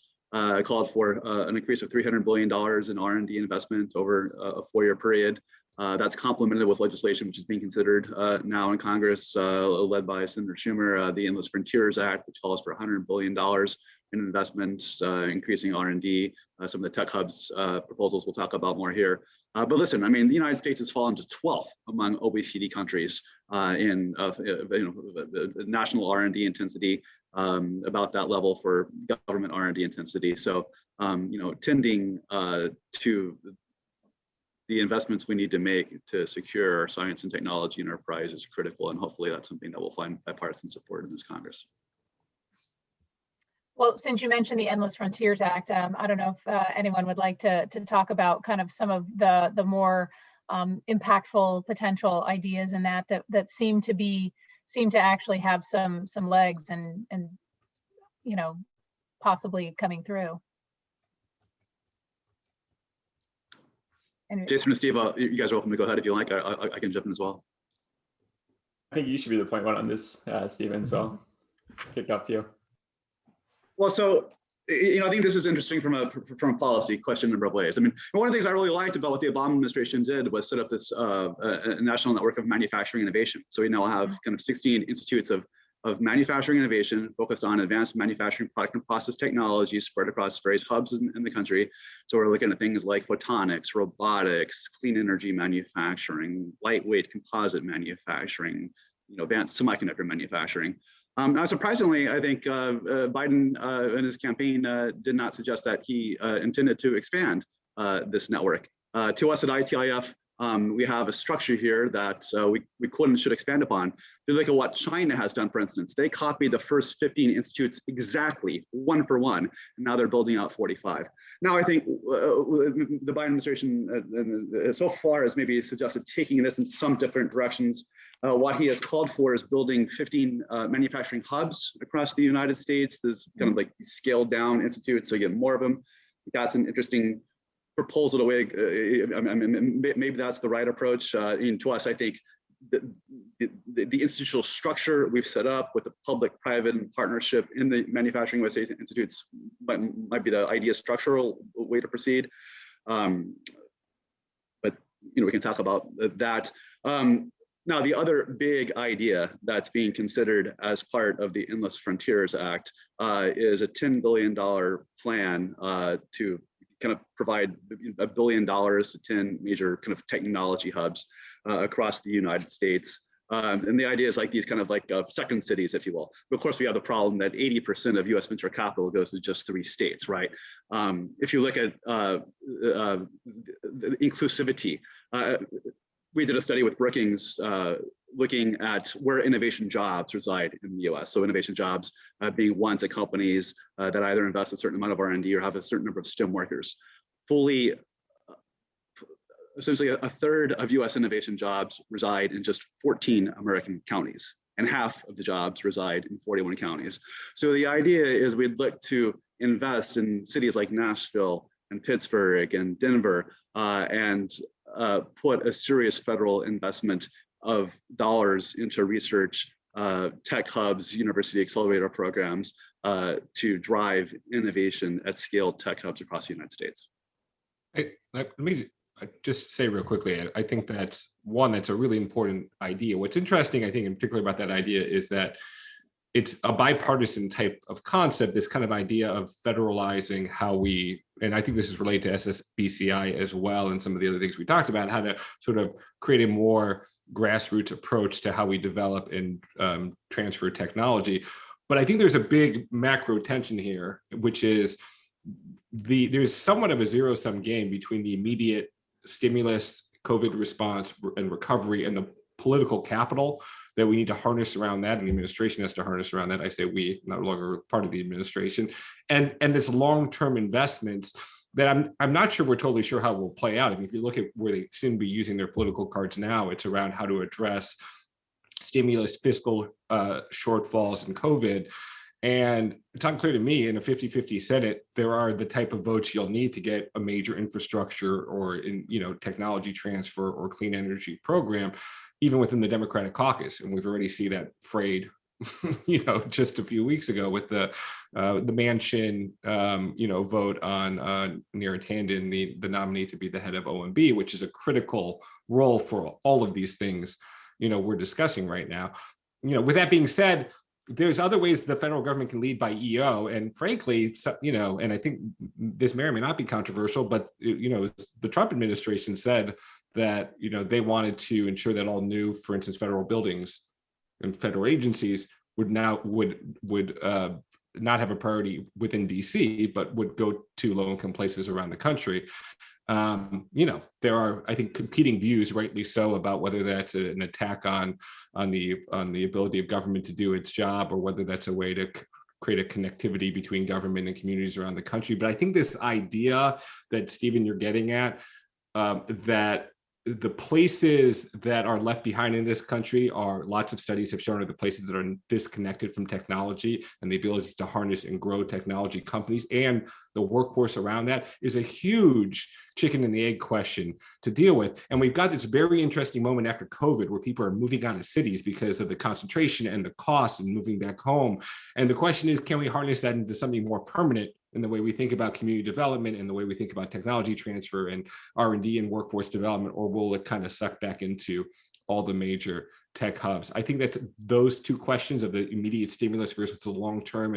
called for an increase of $300 billion in R&D investment over a 4-year period. That's complemented with legislation which is being considered now in Congress, led by Senator Schumer, the Endless Frontiers Act, which calls for $100 billion in investments, increasing R&D. Some of the tech hubs proposals we'll talk about more here. But listen, I mean, the United States has fallen to 12th among OECD countries in national R&D intensity, about that level for government R&D intensity. So, tending to the investments we need to make to secure our science and technology enterprise is critical, and hopefully that's something that will find bipartisan support in this Congress. Well, since you mentioned the Endless Frontiers Act, I don't know if anyone would like to talk about kind of some of the more impactful potential ideas in that seem to actually have some legs and possibly coming through. Anyway. Jason and Steve, you guys are welcome to go ahead if you like. I can jump in as well. I think you should be the point one on this, Stephen, so I'll kick it up to you. Well, so, I think this is interesting from a policy question in a number of ways. I mean, one of the things I really liked about what the Obama administration did was set up this national network of manufacturing innovation. So we now have kind of 16 institutes of manufacturing innovation focused on advanced manufacturing product and process technologies spread across various hubs in the country. So we're looking at things like photonics, robotics, clean energy manufacturing, lightweight composite manufacturing, advanced semiconductor manufacturing. Now, surprisingly, I think Biden in his campaign did not suggest that he intended to expand this network. To us at ITIF, we have a structure here that we could and should expand upon. If you look at what China has done, for instance, they copied the first 15 institutes exactly, one for one, and now they're building out 45. Now, I think the Biden administration so far has maybe suggested taking this in some different directions. What he has called for is building 15 manufacturing hubs across the United States. There's kind of like scaled down institutes, so you get more of them. That's an interesting proposal to way. Maybe that's the right approach. To us, I think the institutional structure we've set up with the public-private partnership in the manufacturing USA institutes might be the ideal structural way to proceed. But we can talk about that. Now, the other big idea that's being considered as part of the Endless Frontiers Act is a $10 billion plan to kind of provide $1 billion to 10 major kind of technology hubs across the United States. And the idea is like these kind of like second cities, if you will. But of course, we have the problem that 80% of US venture capital goes to just 3 states, right? If you look at the inclusivity, we did a study with Brookings looking at where innovation jobs reside in the US. So innovation jobs being ones at companies that either invest a certain amount of R&D or have a certain number of STEM workers. Essentially a third of US innovation jobs reside in just 14 American counties, and half of the jobs reside in 41 counties. So the idea is we'd look to invest in cities like Nashville and Pittsburgh and Denver and put a serious federal investment of dollars into research, tech hubs, university accelerator programs to drive innovation at scale tech hubs across the United States. Let me just say real quickly, I think that's a really important idea. What's interesting, I think, in particular about that idea is that it's a bipartisan type of concept, this kind of idea of federalizing how we, and I think this is related to SSBCI as well, and some of the other things we talked about, how to sort of create a more grassroots approach to how we develop and transfer technology. But I think there's a big macro tension here, which is there's somewhat of a zero-sum game between the immediate stimulus, COVID response and recovery, and the political capital that we need to harness around that, and the administration has to harness around that. I say we, no longer part of the administration, and this long-term investments that I'm not sure we're totally sure how it will play out. I mean, if you look at where they seem to be using their political cards now, it's around how to address stimulus, fiscal shortfalls, and COVID. And it's unclear to me in a 50-50 Senate, there are the type of votes you'll need to get a major infrastructure or technology transfer or clean energy program, even within the Democratic caucus. And we've already seen that frayed, just a few weeks ago with the Manchin, vote on Neera Tanden, the nominee to be the head of OMB, which is a critical role for all of these things, we're discussing right now. With that being said, there's other ways the federal government can lead by EO, and frankly, and I think this may or may not be controversial, but the Trump administration said that they wanted to ensure that all new, for instance, federal buildings and federal agencies would not have a priority within DC, but would go to low-income places around the country. There are, I think, competing views, rightly so, about whether that's an attack on the ability of government to do its job, or whether that's a way to create a connectivity between government and communities around the country. But I think this idea that, Stephen, you're getting at, that the places that are left behind in this country are, lots of studies have shown, are the places that are disconnected from technology and the ability to harness and grow technology companies, and the workforce around that is a huge chicken and the egg question to deal with. And we've got this very interesting moment after COVID where people are moving out of cities because of the concentration and the cost and moving back home. And the question is, can we harness that into something more permanent in the way we think about community development and the way we think about technology transfer and R&D and workforce development, or will it kind of suck back into all the major tech hubs? I think that those two questions of the immediate stimulus versus the long-term,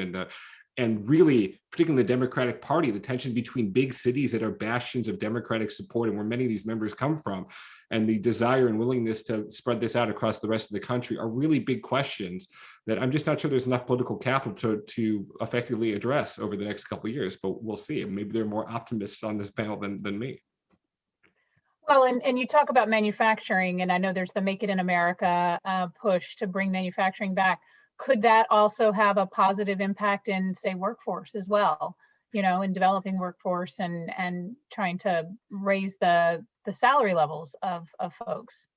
and really, particularly in the Democratic Party, the tension between big cities that are bastions of Democratic support and where many of these members come from, and the desire and willingness to spread this out across the rest of the country are really big questions that I'm just not sure there's enough political capital to effectively address over the next couple of years, but we'll see. Maybe there are more optimists on this panel than me. Well, and you talk about manufacturing, and I know there's the Make It in America push to bring manufacturing back. Could that also have a positive impact in, say, workforce as well, in developing workforce and trying to raise the salary levels of folks?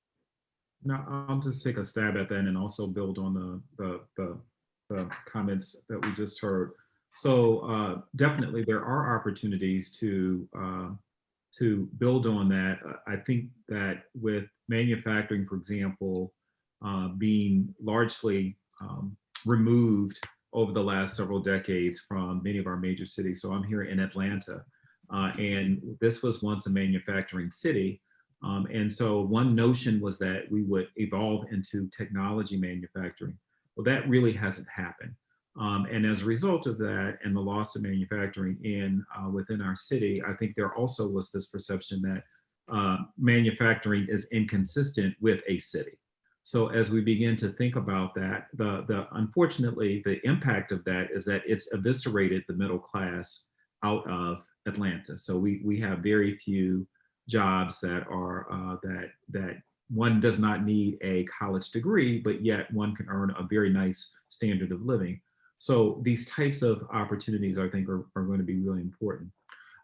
Now, I'll just take a stab at that and also build on the comments that we just heard. So definitely there are opportunities to build on that. I think that with manufacturing, for example, being largely removed over the last several decades from many of our major cities. So I'm here in Atlanta, and this was once a manufacturing city. And so one notion was that we would evolve into technology manufacturing. Well, that really hasn't happened. And as a result of that and the loss of manufacturing within our city, I think there also was this perception that manufacturing is inconsistent with a city. So as we begin to think about that, unfortunately, the impact of that is that it's eviscerated the middle class out of Atlanta. So we have very few jobs that are that one does not need a college degree, but yet one can earn a very nice standard of living. So these types of opportunities, I think, are going to be really important.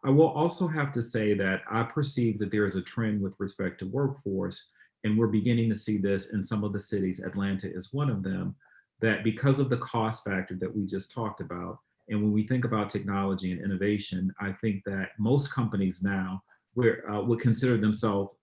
I will also have to say that I perceive that there is a trend with respect to workforce, and we're beginning to see this in some of the cities. Atlanta is one of them, that because of the cost factor that we just talked about, and when we think about technology and innovation, I think that most companies now would consider themselves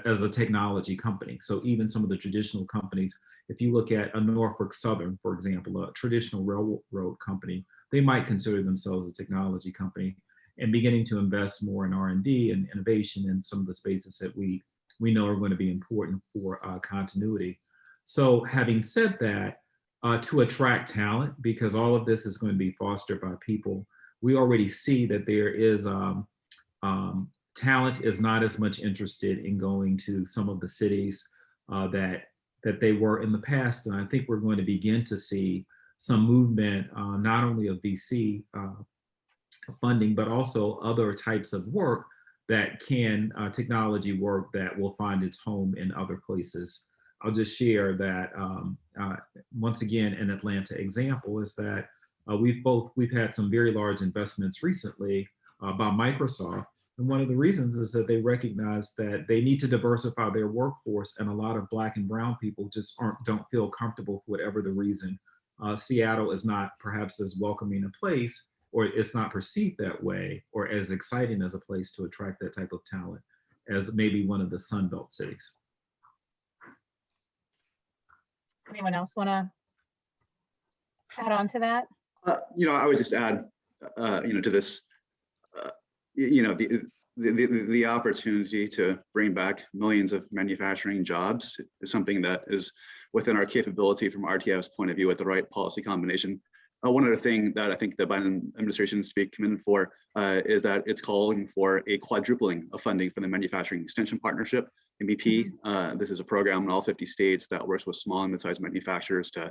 as a technology company. So even some of the traditional companies, if you look at a Norfolk Southern, for example, a traditional railroad company, they might consider themselves a technology company, and beginning to invest more in R&D and innovation in some of the spaces that we know are going to be important for continuity. So having said that, to attract talent, because all of this is going to be fostered by people, we already see that there is talent is not as much interested in going to some of the cities that they were in the past. And I think we're going to begin to see some movement, not only of VC funding, but also other types of work that can, technology work that will find its home in other places. I'll just share that once again, an Atlanta example is that we've had some very large investments recently by Microsoft. And one of the reasons is that they recognize that they need to diversify their workforce, and a lot of Black and brown people just don't feel comfortable for whatever the reason. Seattle is not perhaps as welcoming a place, or it's not perceived that way, or as exciting as a place to attract that type of talent as maybe one of the Sunbelt cities. Anyone else want to add on to that? I would just add, to this, the opportunity to bring back millions of manufacturing jobs is something that is within our capability from RTF's point of view with the right policy combination. One other thing that I think the Biden administration is to be commended for is that it's calling for a quadrupling of funding for the Manufacturing Extension Partnership, MVP. This is a program in all 50 states that works with small and mid-sized manufacturers to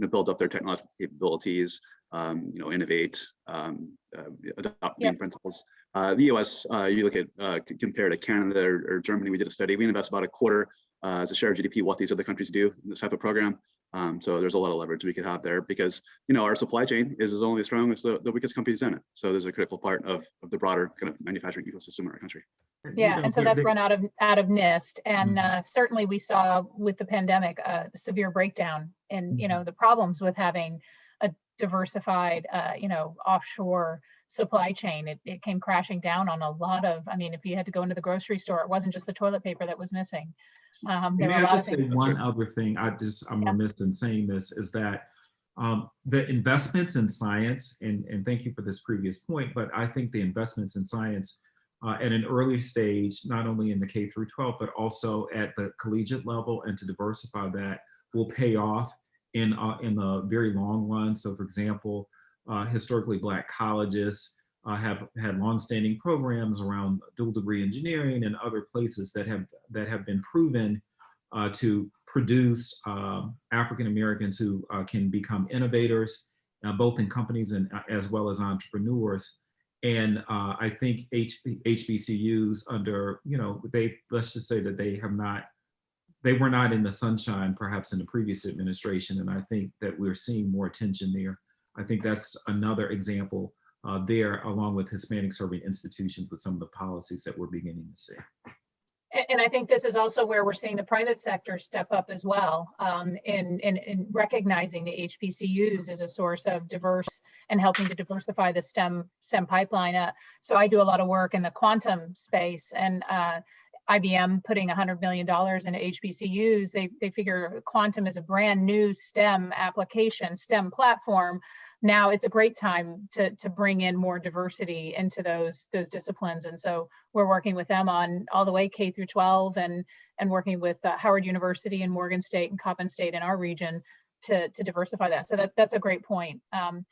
build up their technological capabilities, innovate, adopt new principles. The US, you look at compared to Canada or Germany, we did a study. We invest about a quarter as a share of GDP what these other countries do in this type of program. So there's a lot of leverage we could have there because our supply chain is only as strong as the weakest companies in it. So there's a critical part of the broader kind of manufacturing ecosystem in our country. Yeah, and so that's run out of NIST, and certainly we saw with the pandemic a severe breakdown in the problems with having a diversified offshore supply chain. It came crashing down on a lot of. I mean, if you had to go into the grocery store, it wasn't just the toilet paper that was missing. There were a lot of things. One other thing, I'm remiss in saying this, is that the investments in science, and thank you for this previous point, but I think the investments in science at an early stage, not only in the K through 12, but also at the collegiate level, and to diversify that will pay off in the very long run. So for example, historically Black colleges have had longstanding programs around dual degree engineering and other places that have been proven to produce African Americans who can become innovators, both in companies and as well as entrepreneurs. And I think HBCUs under, let's just say that they were not in the sunshine perhaps in the previous administration. And I think that we're seeing more attention there. I think that's another example there, along with Hispanic serving institutions, with some of the policies that we're beginning to see. And I think this is also where we're seeing the private sector step up as well, in recognizing the HBCUs as a source of diverse and helping to diversify the STEM pipeline. So I do a lot of work in the quantum space, and IBM putting $100 million into HBCUs. They figure quantum is a brand new STEM application, STEM platform. Now it's a great time to bring in more diversity into those disciplines. And so we're working with them on all the way K through 12 and working with Howard University and Morgan State and Coppin State in our region to diversify that. So that's a great point. And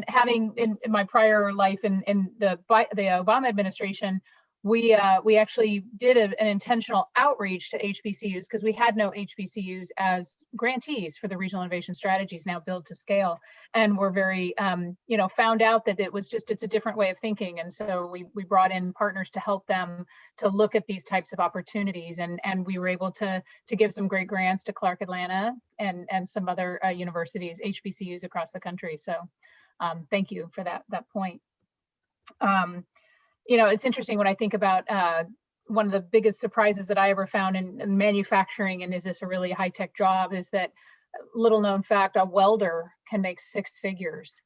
having in my prior life in the Obama administration, we actually did an intentional outreach to HBCUs because we had no HBCUs as grantees for the regional innovation strategies now build to scale, and we're very found out that it's a different way of thinking, and so we brought in partners to help them to look at these types of opportunities, and we were able to give some great grants to Clark Atlanta and some other universities, HBCUs across the country. So thank you for that point. It's interesting when I think about one of the biggest surprises that I ever found in manufacturing, and is this a really high-tech job, is that little known fact, a welder can make 6 figures.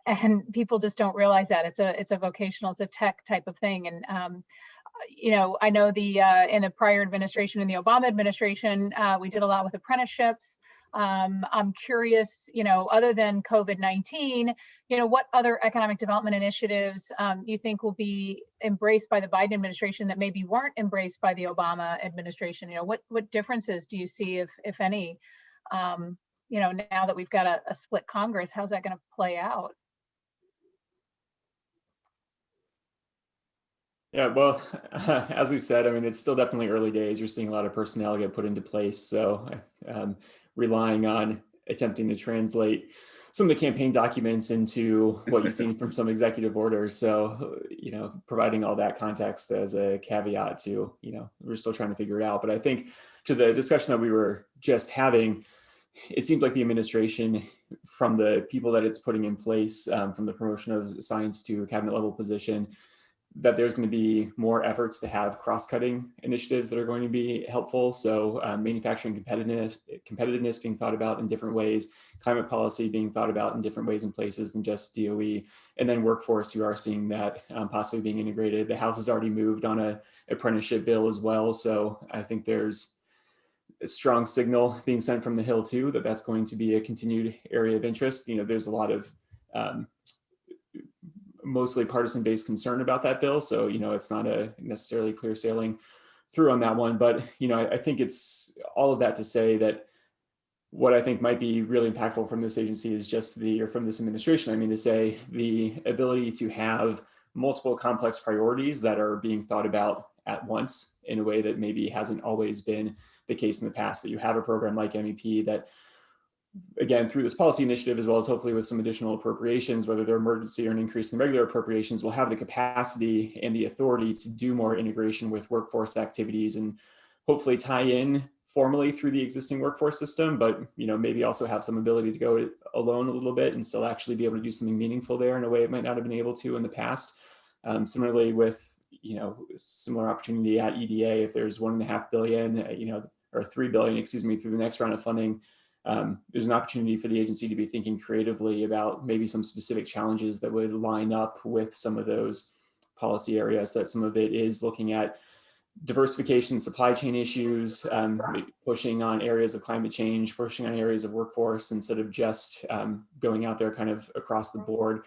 And people just don't realize that. It's a vocational, it's a tech type of thing. And I know in the prior administration, in the Obama administration, we did a lot with apprenticeships. I'm curious, other than COVID-19, what other economic development initiatives you think will be embraced by the Biden administration that maybe weren't embraced by the Obama administration? What differences do you see, if any, now that we've got a split Congress? How's that going to play out? Yeah, well, as we've said, I mean, it's still definitely early days. You're seeing a lot of personnel get put into place. So relying on attempting to translate some of the campaign documents into what you've seen from some executive orders. So, providing all that context as a caveat to, we're still trying to figure it out. But I think to the discussion that we were just having, it seems like the administration, from the people that it's putting in place, from the promotion of science to a cabinet level position, that there's going to be more efforts to have cross-cutting initiatives that are going to be helpful. So manufacturing competitiveness being thought about in different ways, climate policy being thought about in different ways and places than just DOE, and then workforce, you are seeing that possibly being integrated. The House has already moved on an apprenticeship bill as well. So I think there's a strong signal being sent from the Hill too, that that's going to be a continued area of interest. There's a lot of mostly partisan-based concern about that bill. So, it's not a necessarily clear sailing through on that one. But, I think it's all of that to say that what I think might be really impactful from this agency is just from this administration, to say the ability to have multiple complex priorities that are being thought about at once in a way that maybe hasn't always been the case in the past, that you have a program like MEP that, again, through this policy initiative, as well as hopefully with some additional appropriations, whether they're emergency or an increase in regular appropriations, will have the capacity and the authority to do more integration with workforce activities and hopefully tie in formally through the existing workforce system, but maybe also have some ability to go alone a little bit and still actually be able to do something meaningful there in a way it might not have been able to in the past. Similarly with similar opportunity at EDA, if there's $1.5 billion, or $3 billion, through the next round of funding, there's an opportunity for the agency to be thinking creatively about maybe some specific challenges that would line up with some of those policy areas. That some of it is looking at diversification, supply chain issues, pushing on areas of climate change, pushing on areas of workforce, instead of just going out there kind of across the board.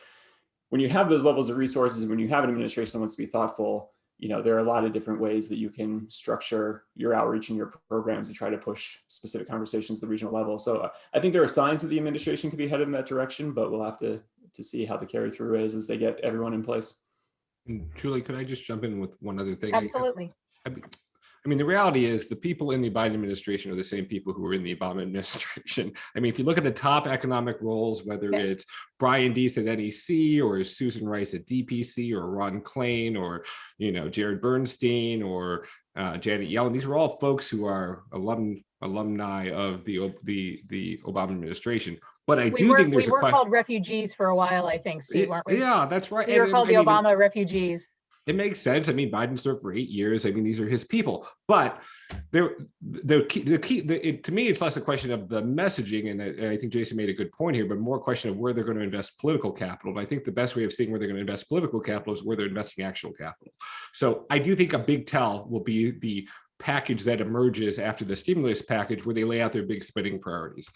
When you have those levels of resources, when you have an administration that wants to be thoughtful, there are a lot of different ways that you can structure your outreach and your programs to try to push specific conversations at the regional level. So I think there are signs that the administration could be headed in that direction, but we'll have to see how the carry through is as they get everyone in place. Julie, could I just jump in with one other thing? Absolutely. The reality is the people in the Biden administration are the same people who were in the Obama administration. If you look at the top economic roles, whether it's Brian Deese at NEC or Susan Rice at DPC or Ron Klain or, Jared Bernstein or Janet Yellen, these are all folks who are alumni of the Obama administration. But I do think there's we were called refugees for a while, I think, Steve, weren't we? Yeah, that's right. We were called the Obama refugees. It makes sense. Biden served for 8 years. These are his people. But the key, to me, it's less a question of the messaging, and I think Jason made a good point here, but more a question of where they're going to invest political capital. And I think the best way of seeing where they're going to invest political capital is where they're investing actual capital. So I do think a big tell will be the package that emerges after the stimulus package, where they lay out their big spending priorities.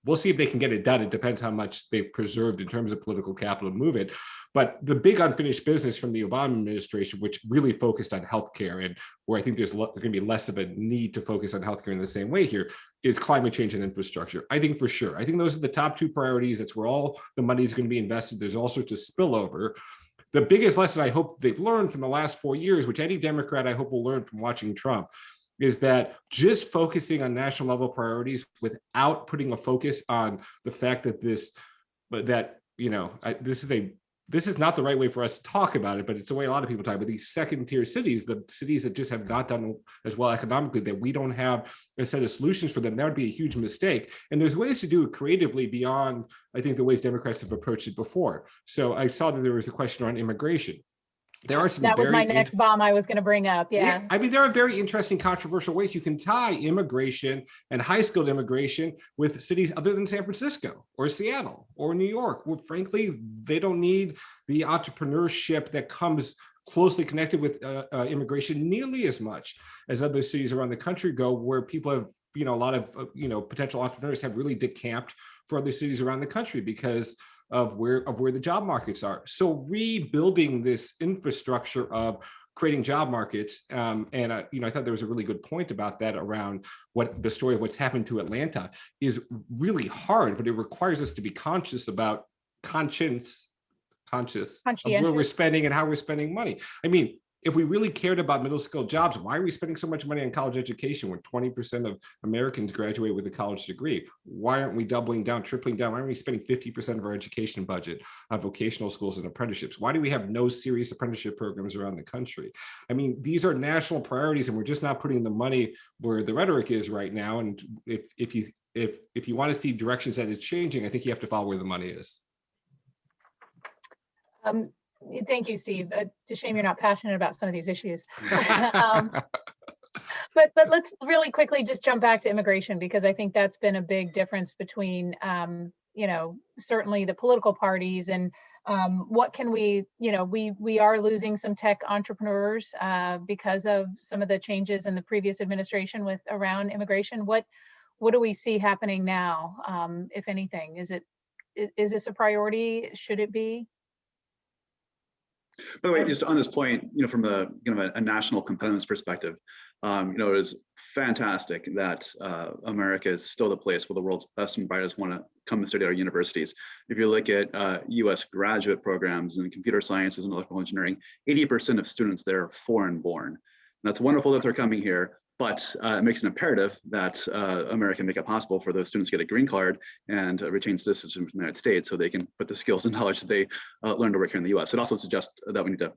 We'll see if they can get it done. It depends how much they've preserved in terms of political capital to move it. But the big unfinished business from the Obama administration, which really focused on healthcare, and where I think there's going to be less of a need to focus on healthcare in the same way here, is climate change and infrastructure. I think for sure. I think those are the top 2 priorities. That's where all the money is going to be invested. There's all sorts of spillover. the biggest lesson I hope they've learned from the last 4 years, which any Democrat I hope will learn from watching Trump, is that just focusing on national level priorities without putting a focus on the fact that this is not the right way for us to talk about it, but it's the way a lot of people talk about these second tier cities, the cities that just have not done as well economically, that we don't have a set of solutions for them. That would be a huge mistake. And there's ways to do it creatively beyond, I think, the ways Democrats have approached it before. So I saw that there was a question on immigration. There are some that was my next bomb I was going to bring up. Yeah. I mean, there are very interesting, controversial ways you can tie immigration and high skilled immigration with cities other than San Francisco or Seattle or New York, where frankly, they don't need the entrepreneurship that comes closely connected with immigration nearly as much as other cities around the country go, where people have, a lot of, potential entrepreneurs have really decamped for other cities around the country because of where the job markets are. So rebuilding this infrastructure of creating job markets, I thought there was a really good point about that around what the story of what's happened to Atlanta is really hard, but it requires us to be conscious about conscious of where we're spending and how we're spending money. I mean, if we really cared about middle school jobs, why are we spending so much money on college education when 20% of Americans graduate with a college degree? Why aren't we doubling down, tripling down? Why aren't we spending 50% of our education budget on vocational schools and apprenticeships? Why do we have no serious apprenticeship programs around the country? I mean, these are national priorities, and we're just not putting the money where the rhetoric is right now. And if you want to see directions that it's changing, I think you have to follow where the money is. Thank you, Steve. It's a shame you're not passionate about some of these issues. But let's really quickly just jump back to immigration, because I think that's been a big difference between, certainly the political parties and what can we are losing some tech entrepreneurs because of some of the changes in the previous administration around immigration. What do we see happening now, if anything? Is this a priority? Should it be? By the way, just on this point, from a a national competitiveness perspective, it is fantastic that America is still the place where the world's best and brightest want to come and study at our universities. If you look at U.S. graduate programs in computer sciences and electrical engineering, 80% of students there are foreign born. And that's wonderful that they're coming here, but it makes it imperative that America make it possible for those students to get a green card and retain citizenship in the United States so they can put the skills and knowledge that they learn to work here in the US. It also suggests that we need to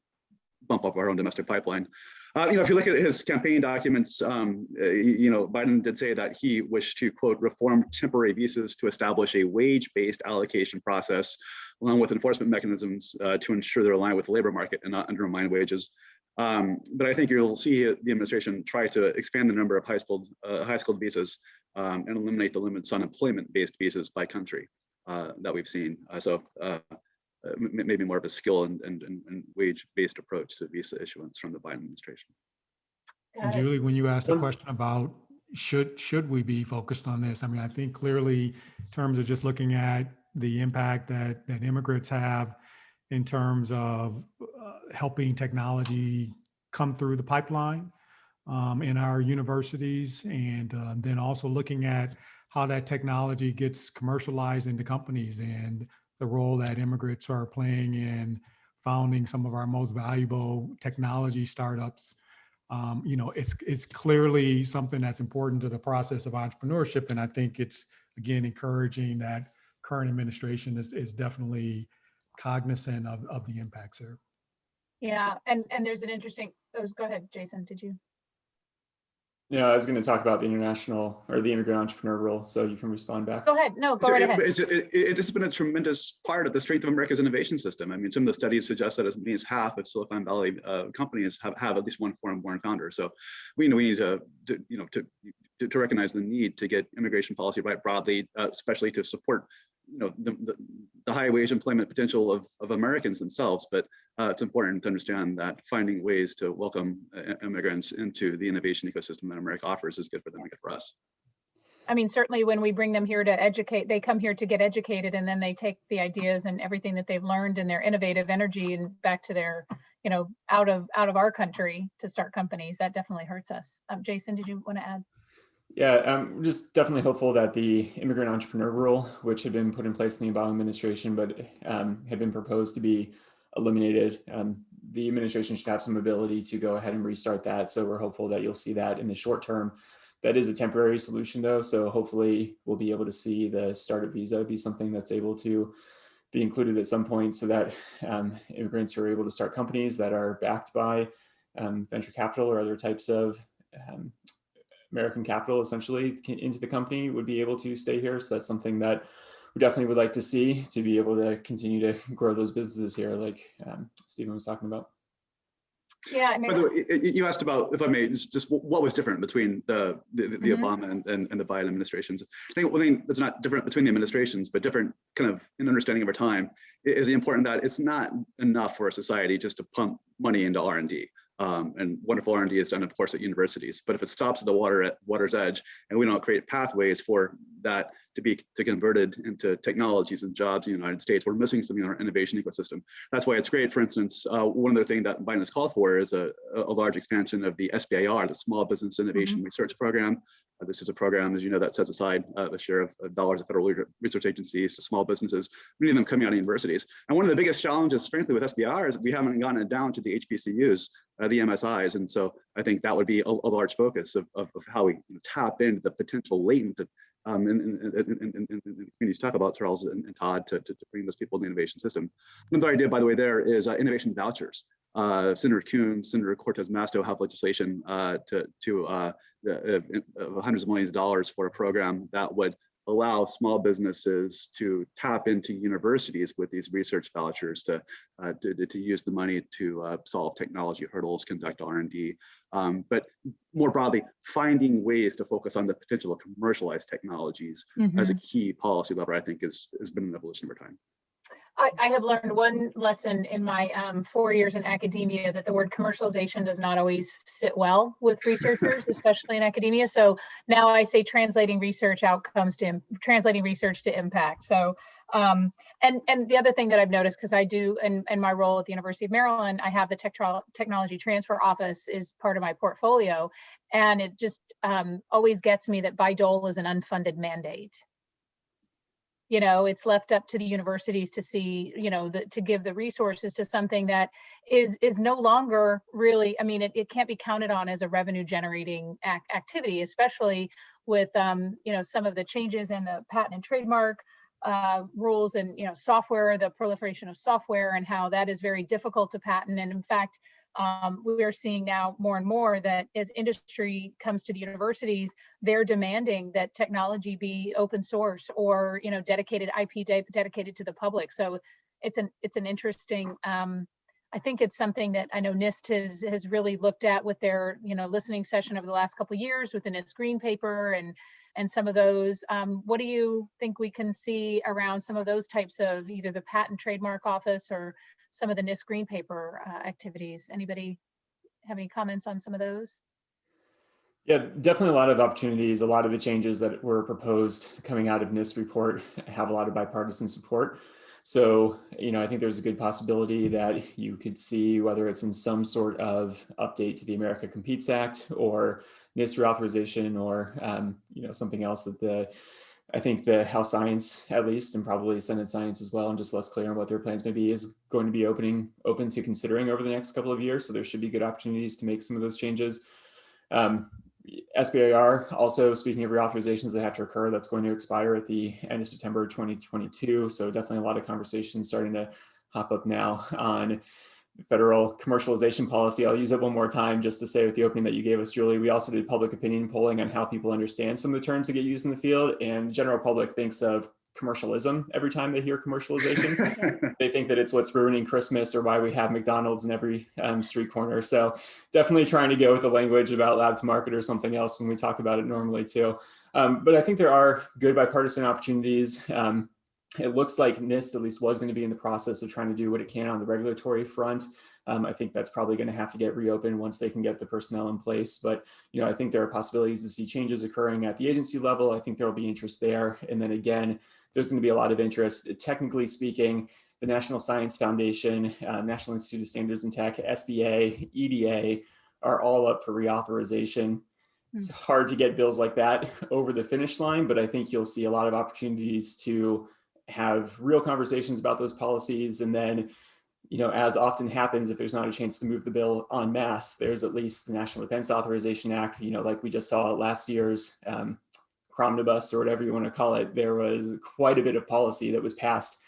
bump up our own domestic pipeline. If you look at his campaign documents, Biden did say that he wished to, quote, reform temporary visas to establish a wage-based allocation process along with enforcement mechanisms to ensure they're aligned with the labor market and not undermine wages. But I think you'll see the administration try to expand the number of high skilled visas and eliminate the limits on employment-based visas by country that we've seen. Maybe more of a skill and wage-based approach to visa issuance from the Biden administration. And Julie, when you asked the question about should we be focused on this, I mean, I think clearly in terms of just looking at the impact that immigrants have in terms of helping technology come through the pipeline in our universities, and then also looking at how that technology gets commercialized into companies and the role that immigrants are playing in founding some of our most valuable technology startups. It's clearly something that's important to the process of entrepreneurship. And I think it's, again, encouraging that current administration is definitely cognizant of the impacts there. Yeah, and there's an interesting, go ahead, Jason, did you? Yeah, I was going to talk about the international or the immigrant entrepreneur role, so you can respond back. Go ahead, no, go right ahead. It's been a tremendous part of the strength of America's innovation system. I mean, some of the studies suggest that as many as half of Silicon Valley companies have at least one foreign-born founder. So we need to recognize the need to get immigration policy right broadly, especially to support the high wage employment potential of Americans themselves. But it's important to understand that finding ways to welcome immigrants into the innovation ecosystem that America offers is good for them and good for us. I mean, certainly when we bring them here to educate, they come here to get educated, and then they take the ideas and everything that they've learned and their innovative energy and back to their, out of our country to start companies. That definitely hurts us. Jason, did you want to add? Yeah, I'm just definitely hopeful that the immigrant entrepreneur rule, which had been put in place in the Obama administration, but had been proposed to be eliminated. The administration should have some ability to go ahead and restart that. So we're hopeful that you'll see that in the short term. That is a temporary solution though. So hopefully we'll be able to see the startup visa be something that's able to be included at some point so that immigrants are able to start companies that are backed by venture capital or other types of American capital essentially into the company would be able to stay here. So that's something that we definitely would like to see, to be able to continue to grow those businesses here like Stephen was talking about. Yeah, I mean, by the way, you asked about, if I may, just what was different between the Obama and the Biden administrations. I think one thing that's not different between the administrations, but different kind of in understanding over time, is important that it's not enough for a society just to pump money into R&D. And wonderful R&D is done, of course, at universities. But if it stops at the water's edge, and we don't create pathways for that to be converted into technologies and jobs in the United States, we're missing something in our innovation ecosystem. That's why it's great. For instance, one other thing that Biden has called for is a large expansion of the SBIR, the Small Business Innovation Research Program. This is a program, as you know, that sets aside a share of dollars of federal research agencies to small businesses, many of them coming out of universities. And one of the biggest challenges, frankly, with SBIR is we haven't gotten it down to the HBCUs, the MSIs. And so I think that would be a large focus of how we tap into the potential latent and communities talk about, Charles and Todd, to bring those people in the innovation system. Another idea, by the way, there is innovation vouchers. Senator Kuhn, Senator Cortez Masto have legislation to hundreds of millions of dollars for a program that would allow small businesses to tap into universities with these research vouchers to use the money to solve technology hurdles, conduct R&D, but more broadly, finding ways to focus on the potential of commercialized technologies as a key policy lever, I think has been an evolution over time. I have learned one lesson in my 4 years in academia, that the word commercialization does not always sit well with researchers, especially in academia. So now I say translating research outcomes to translating research to impact. So and the other thing that I've noticed, because I do in my role at the University of Maryland, I have the technology transfer office is part of my portfolio, and it just always gets me that Bayh-Dole is an unfunded mandate. You know, it's left up to the universities to see, you know, to give the resources to something that is no longer really, I mean, it can't be counted on as a revenue generating activity, especially with, you know, some of the changes in the patent and trademark rules and, you know, software, the proliferation of software and how that is very difficult to patent. And in fact, we are seeing now more and more that as industry comes to the universities, they're demanding that technology be open source or, you know, dedicated IP dedicated to the public. So it's an interesting, I think it's something that I know NIST has really looked at with their, you know, listening session over the last couple of years with the NIST green paper and some of those. What do you think we can see around some of those types of either the patent trademark office or some of the NIST green paper activities? Anybody have any comments on some of those? Yeah, definitely a lot of opportunities. A lot of the changes that were proposed coming out of NIST report have a lot of bipartisan support. So, you know, I think there's a good possibility that you could see, whether it's in some sort of update to the America Competes Act or NIST reauthorization or, you know, something else that I think the House Science, at least, and probably Senate Science as well, and just less clear on what their plans may be, is going to be open to considering over the next couple of years. So there should be good opportunities to make some of those changes. SBIR, also, speaking of reauthorizations that have to occur, that's going to expire at the end of September 2022. So definitely a lot of conversations starting to hop up now on federal commercialization policy. I'll use it one more time just to say, with the opening that you gave us, Julie, we also did public opinion polling on how people understand some of the terms that get used in the field, and the general public thinks of commercialism every time they hear commercialization. They think that it's what's ruining Christmas or why we have McDonald's in every street corner. So definitely trying to go with the language about lab to market or something else when we talk about it normally too. But I think there are good bipartisan opportunities. It looks like NIST at least was going to be in the process of trying to do what it can on the regulatory front. I think that's probably going to have to get reopened once they can get the personnel in place. But, you know, I think there are possibilities to see changes occurring at the agency level. I think there will be interest there. And then again, there's going to be a lot of interest. Technically speaking, the National Science Foundation, National Institute of Standards and Tech, SBA, EDA are all up for reauthorization. It's hard to get bills like that over the finish line, but I think you'll see a lot of opportunities to have real conversations about those policies and then as often happens, if there's not a chance to move the bill en masse, there's at least the National Defense Authorization Act, like we just saw at last year's Cromnibus, or whatever you want to call it. There was quite a bit of policy that was passed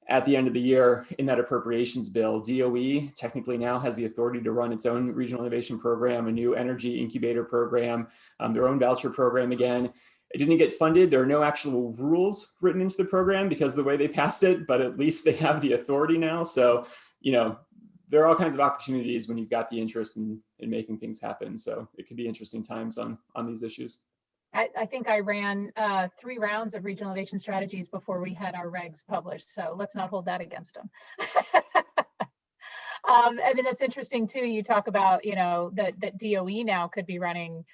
at the end of the year in that appropriations bill. DOE technically now has the authority to run its own regional innovation program, a new energy incubator program, their own voucher program again. It didn't get funded. There are no actual rules written into the program because of the way they passed it, but at least they have the authority now. So, there are all kinds of opportunities when you've got the interest in making things happen. So it could be interesting times on these issues. I think I ran 3 rounds of regional innovation strategies before we had our regs published. So let's not hold that against them. I mean, that's interesting too. You talk about, that DOE now could be running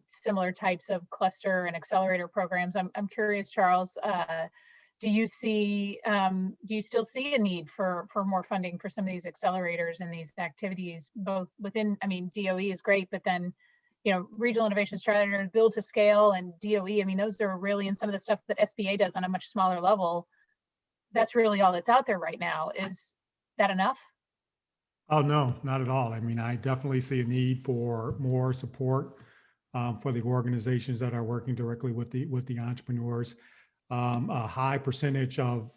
similar types of cluster and accelerator programs. I'm curious, Charles, do you still see a need for more funding for some of these accelerators and these activities, both within, DOE is great, but then, regional innovation strategy, build to scale, and DOE, those are really, and some of the stuff that SBA does on a much smaller level, that's really all that's out there right now. Is that enough? Oh, no, not at all. I definitely see a need for more support for the organizations that are working directly with the entrepreneurs. A high percentage of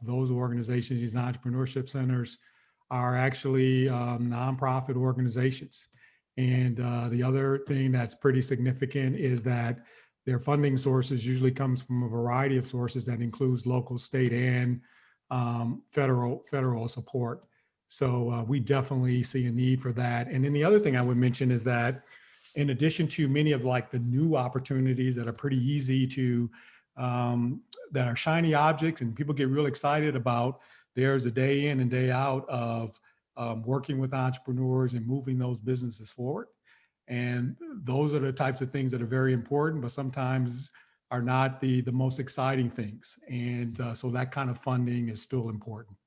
those organizations, these entrepreneurship centers, are actually nonprofit organizations. And the other thing that's pretty significant is that their funding sources usually comes from a variety of sources that includes local, state, and federal support. So we definitely see a need for that. And then the other thing I would mention is that in addition to many of the new opportunities that are pretty easy to, that are shiny objects and people get real excited about, there's a day in and day out of working with entrepreneurs and moving those businesses forward. And those are the types of things that are very important, but sometimes are not the most exciting things. And so that kind of funding is still important.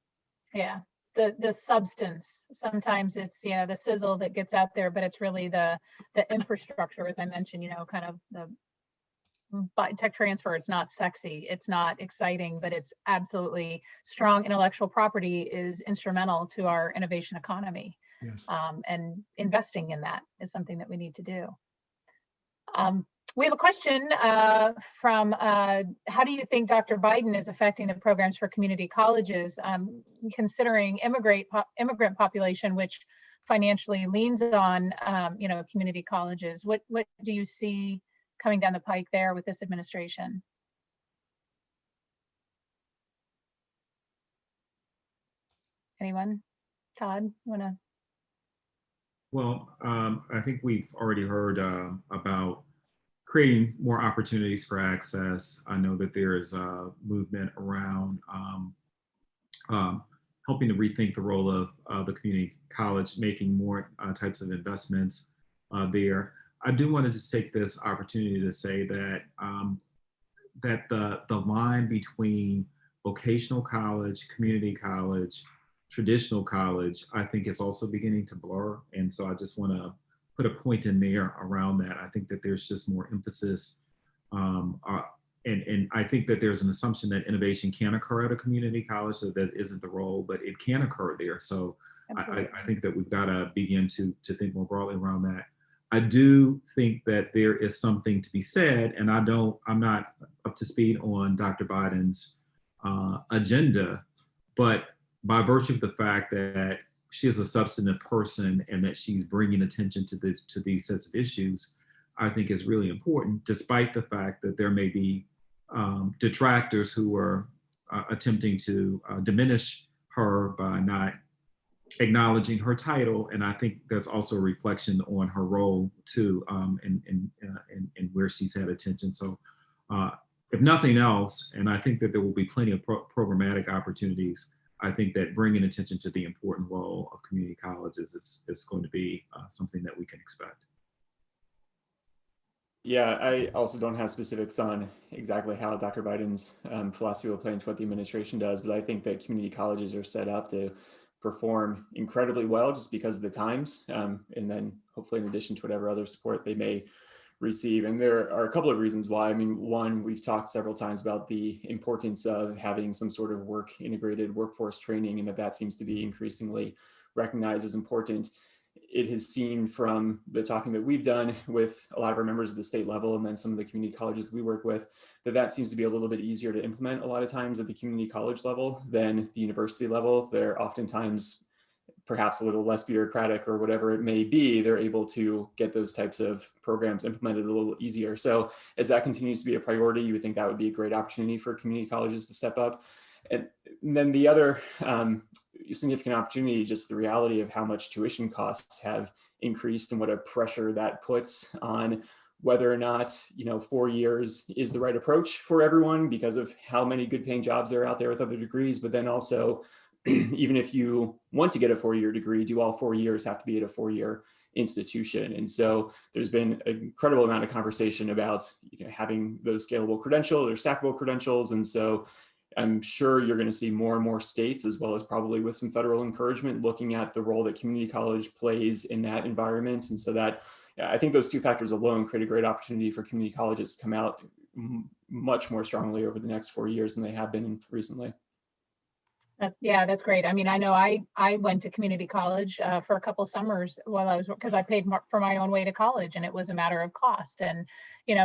Yeah, the substance. Sometimes it's, the sizzle that gets out there, but it's really the infrastructure, as I mentioned, kind of the tech transfer. It's not sexy, it's not exciting, but it's absolutely strong. Intellectual property is instrumental to our innovation economy. Yes. And investing in that is something that we need to do. We have a question from, how do you think Dr. Biden is affecting the programs for community colleges, considering immigrant population, which financially leans on, community colleges? What do you see coming down the pike there with this administration? Anyone? Todd, wanna? Well, I think we've already heard about creating more opportunities for access. I know that there is a movement around helping to rethink the role of the community college, making more types of investments there. I do want to just take this opportunity to say that that the line between vocational college, community college, traditional college, I think is also beginning to blur. And so I just want to put a point in there around that. I think that there's just more emphasis. And I think that there's an assumption that innovation can occur at a community college, so that isn't the role, but it can occur there. So I think that we've got to begin to think more broadly around that. I do think that there is something to be said, and I'm not up to speed on Dr. Biden's agenda, but by virtue of the fact that she is a substantive person and that she's bringing attention to these sets of issues, I think is really important, despite the fact that there may be detractors who are attempting to diminish her by not acknowledging her title. And I think there's also a reflection on her role too, and where she's had attention. So if nothing else, and I think that there will be plenty of programmatic opportunities, I think that bringing attention to the important role of community colleges is going to be something that we can expect. Yeah, I also don't have specifics on exactly how Dr. Biden's philosophy will play into what the administration does, but I think that community colleges are set up to perform incredibly well just because of the times, and then hopefully in addition to whatever other support they may receive. And there are a couple of reasons why. I mean, one, we've talked several times about the importance of having some sort of integrated workforce training, and that seems to be increasingly recognized as important. It has seemed from the talking that we've done with a lot of our members at the state level and then some of the community colleges we work with, that seems to be a little bit easier to implement a lot of times at the community college level than the university level. They're oftentimes perhaps a little less bureaucratic or whatever it may be. They're able to get those types of programs implemented a little easier. So as that continues to be a priority, you would think that would be a great opportunity for community colleges to step up. And then the other significant opportunity, just the reality of how much tuition costs have increased and what a pressure that puts on whether or not 4 years is the right approach for everyone because of how many good paying jobs there are out there with other degrees. But then also, even if you want to get a 4-year degree, do all 4 years have to be at a 4-year institution? And so there's been an incredible amount of conversation about having those scalable credentials or stackable credentials. And so I'm sure you're going to see more and more states, as well as probably with some federal encouragement, looking at the role that community college plays in that environment. And so that, I think those two factors alone create a great opportunity for community colleges to come out much more strongly over the next 4 years than they have been recently. Yeah, that's great. I mean, I know I went to community college for a couple summers while because I paid for my own way to college, and it was a matter of cost. And,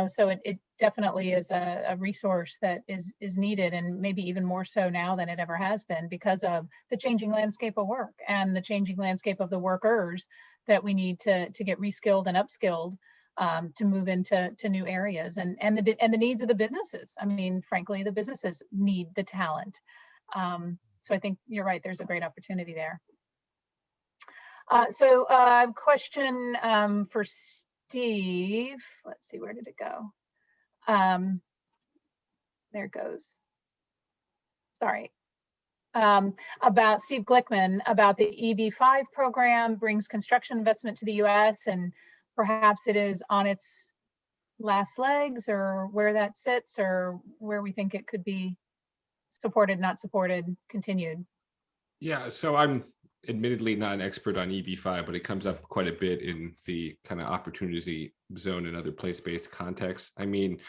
so it definitely is a resource that is needed, and maybe even more so now than it ever has been because of the changing landscape of work and the changing landscape of the workers that we need to get reskilled and upskilled to move into new areas, and the needs of the businesses. I mean, frankly, the businesses need the talent. So I think you're right, there's a great opportunity there. So question for Steve. Let's see, where did it go? There it goes. Sorry. About Steve Glickman, about the EB-5 program brings construction investment to the US, and perhaps it is on its last legs, or where that sits, or where we think it could be supported, not supported, continued. Yeah, so I'm admittedly not an expert on EB-5, but it comes up quite a bit in the kind of opportunity zone and other place-based contexts. I mean,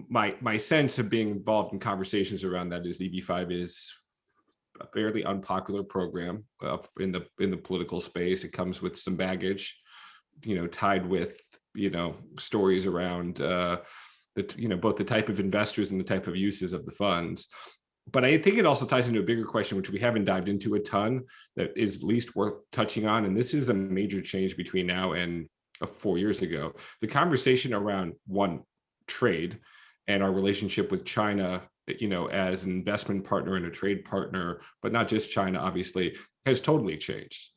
my sense of being involved in conversations around that is EB-5 is a fairly unpopular program in the political space. It comes with some baggage, tied with stories around both the type of investors and the type of uses of the funds. But I think it also ties into a bigger question, which we haven't dived into a ton, that is at least worth touching on. And this is a major change between now and 4 years ago. The conversation around trade and our relationship with China, as an investment partner and a trade partner, but not just China, obviously, has totally changed.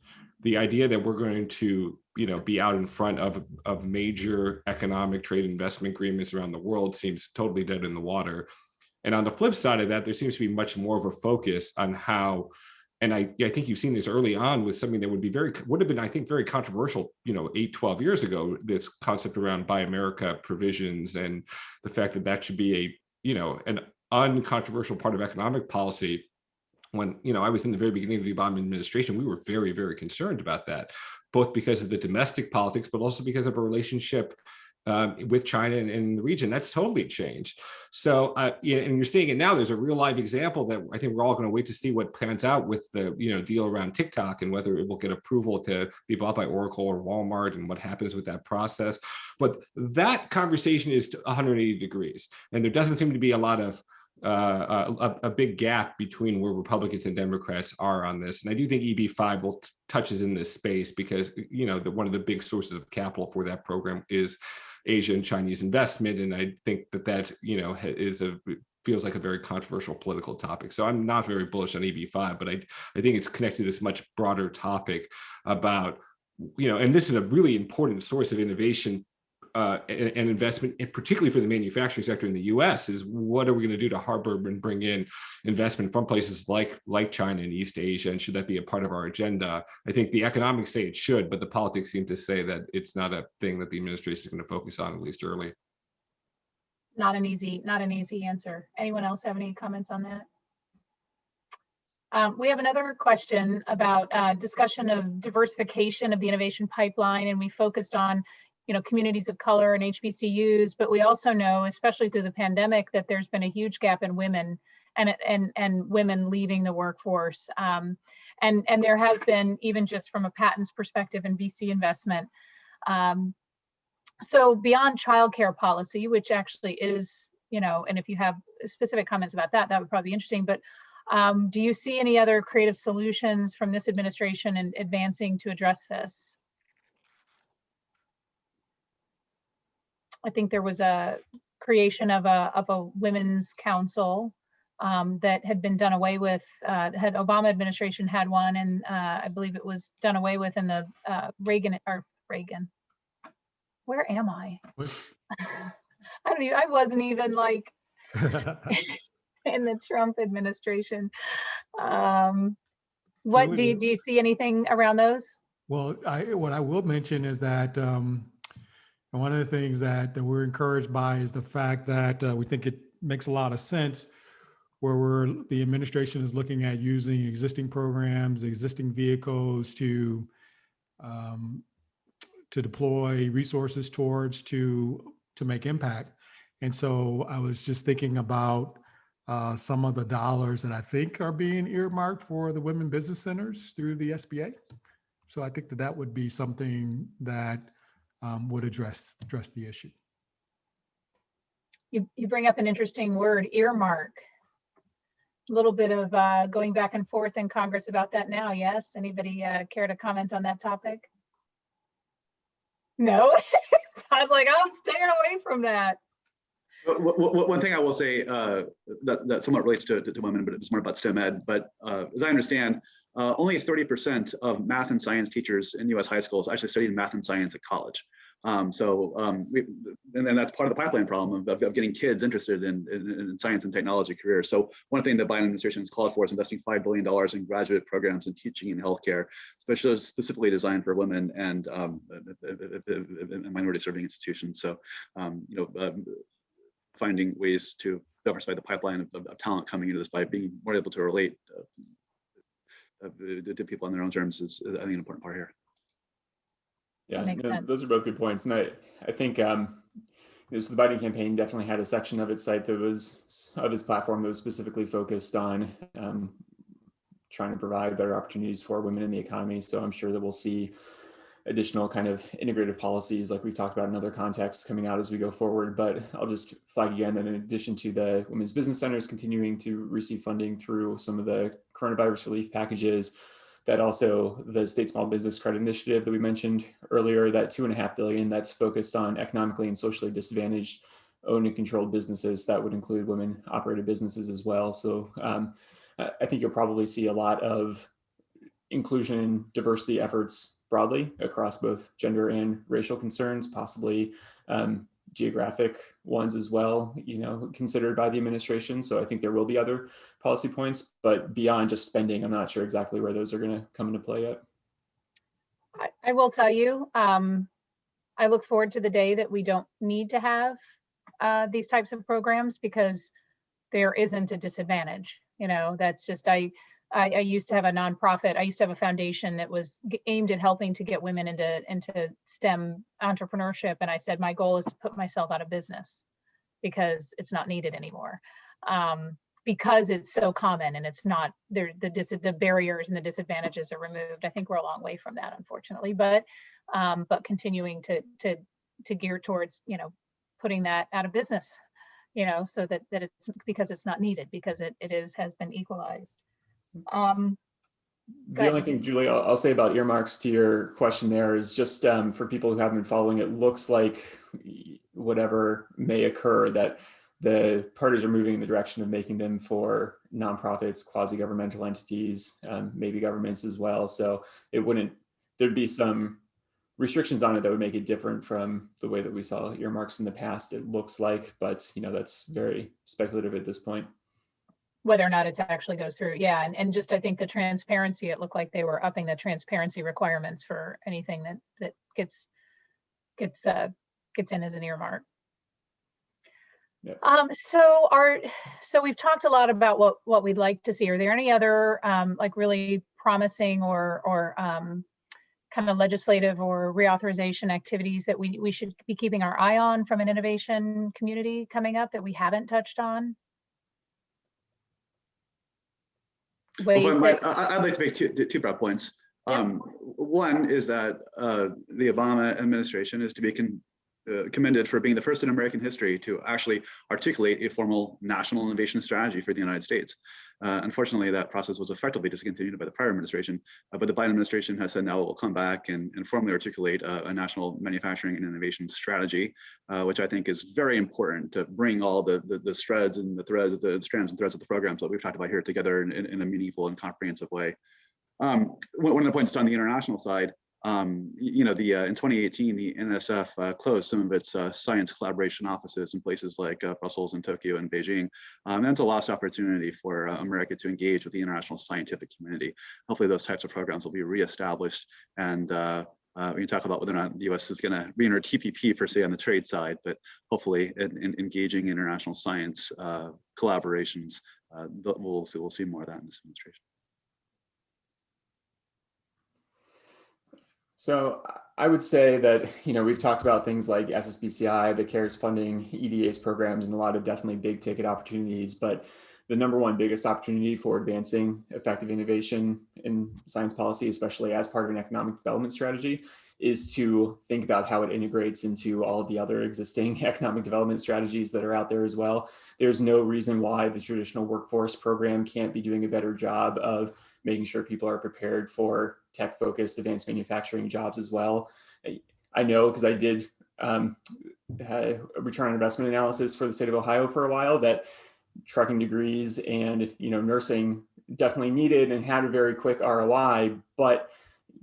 The idea that we're going to, be out in front of major economic trade investment agreements around the world seems totally dead in the water. And on the flip side of that, there seems to be much more of a focus on how, and I think you've seen this early on with something that would have been, I think, very controversial, 8-12 years ago, this concept around Buy America provisions and the fact that should be an uncontroversial part of economic policy. When, I was in the very beginning of the Obama administration, we were very, very concerned about that, both because of the domestic politics, but also because of a relationship with China and the region. That's totally changed. So, and you're seeing it now. There's a real live example that I think we're all going to wait to see what pans out with the deal around TikTok and whether it will get approval to be bought by Oracle or Walmart and what happens with that process. But that conversation is 180 degrees, and there doesn't seem to be a lot of a big gap between where Republicans and Democrats are on this. And I do think EB-5 touches in this space because, one of the big sources of capital for that program is Asia and Chinese investment. And I think that feels like a very controversial political topic. So I'm not very bullish on EB-5, but I think it's connected to this much broader topic about, and this is a really important source of innovation and investment, and particularly for the manufacturing sector in the U.S., is what are we going to do to harbor and bring in investment from places like China and East Asia, and should that be a part of our agenda? I think the economics say it should, but the politics seem to say that it's not a thing that the administration is going to focus on, at least early. Not an easy answer. Anyone else have any comments on that? We have another question about discussion of diversification of the innovation pipeline, and we focused on communities of color and HBCUs, but we also know, especially through the pandemic, that there's been a huge gap in women and women leaving the workforce. And there has been, even just from a patents perspective and VC investment. So beyond childcare policy, which actually is, and if you have specific comments about that, that would probably be interesting. But do you see any other creative solutions from this administration in advancing to address this? I think there was a creation of a women's council that had been done away with. Had Obama administration had one, and I believe it was done away with in the Reagan. Where am I? I wasn't even like in the Trump administration. What do you see anything around those? Well, what I will mention is that one of the things that we're encouraged by is the fact that we think it makes a lot of sense where the administration is looking at using existing programs, existing vehicles to deploy resources towards to make impact. And so I was just thinking about some of the dollars that I think are being earmarked for the women business centers through the SBA. So I think that would be something that would address the issue. You bring up an interesting word, earmark. A little bit of going back and forth in Congress about that now. Yes, anybody care to comment on that topic? No. I was like, I'm staying away from that. One thing I will say that somewhat relates to women, but it's more about STEM ed. But as I understand, only 30% of math and science teachers in U.S. high schools actually studied math and science at college. And that's part of the pipeline problem of getting kids interested in science and technology careers. So one thing the Biden administration has called for is investing $5 billion in graduate programs in teaching and healthcare, specifically designed for women and minority serving institutions. So, finding ways to diversify the pipeline of talent coming into this by being more able to relate to people on their own terms is, I think, an important part here. Yeah, those are both good points. And I think so the Biden campaign definitely had a section of its site that was, of its platform, that was specifically focused on trying to provide better opportunities for women in the economy. So I'm sure that we'll see additional kind of integrative policies like we've talked about in other contexts coming out as we go forward. But I'll just flag again that in addition to the women's business centers continuing to receive funding through some of the coronavirus relief packages, that also the state small business credit initiative that we mentioned earlier, that $2.5 billion that's focused on economically and socially disadvantaged owned and controlled businesses, that would include women operated businesses as well. So I think you'll probably see a lot of inclusion and diversity efforts broadly across both gender and racial concerns, possibly geographic ones as well, considered by the administration. So I think there will be other policy points, but beyond just spending, I'm not sure exactly where those are going to come into play yet. I will tell you, I look forward to the day that we don't need to have these types of programs because there isn't a disadvantage. That's just, I used to have a nonprofit. I used to have a foundation that was aimed at helping to get women into STEM entrepreneurship. And I said, my goal is to put myself out of business because it's not needed anymore. Because it's so common and it's not there, the barriers and the disadvantages are removed. I think we're a long way from that, unfortunately, but continuing to gear towards, putting that out of business, so that it's because it's not needed, because it has been equalized. The only thing, Julie, I'll say about earmarks to your question there is just for people who haven't been following, it looks like whatever may occur, that the parties are moving in the direction of making them for nonprofits, quasi-governmental entities, maybe governments as well. So there'd be some restrictions on it that would make it different from the way that we saw earmarks in the past, it looks like, but that's very speculative at this point. Whether or not it actually goes through. Yeah. And just, I think the transparency, it looked like they were upping the transparency requirements for anything that gets in as an earmark. Yep. So we've talked a lot about what we'd like to see. Are there any other like really promising or kind of legislative or reauthorization activities that we should be keeping our eye on from an innovation community coming up that we haven't touched on? Ways that, I'd like to make two broad points. Yep. One is that the Obama administration is to be commended for being the first in American history to actually articulate a formal national innovation strategy for the United States. Unfortunately, that process was effectively discontinued by the prior administration, but the Biden administration has said now it will come back and formally articulate a national manufacturing and innovation strategy, which I think is very important to bring all the threads and the threads, the strands and threads of the programs that we've talked about here together in a meaningful and comprehensive way. One of the points on the international side, in 2018, the NSF closed some of its science collaboration offices in places like Brussels and Tokyo and Beijing. That's a lost opportunity for America to engage with the international scientific community. Hopefully those types of programs will be reestablished, and we can talk about whether or not the US is going to re-enter TPP per se on the trade side, but hopefully in engaging international science collaborations, we'll see more of that in this administration. So I would say that, we've talked about things like SSBCI, the CARES funding, EDA's programs, and a lot of definitely big ticket opportunities. But the number one biggest opportunity for advancing effective innovation in science policy, especially as part of an economic development strategy, is to think about how it integrates into all of the other existing economic development strategies that are out there as well. There's no reason why the traditional workforce program can't be doing a better job of making sure people are prepared for tech-focused advanced manufacturing jobs as well. I know because I did a return on investment analysis for the state of Ohio for a while that trucking degrees and nursing definitely needed and had a very quick ROI, but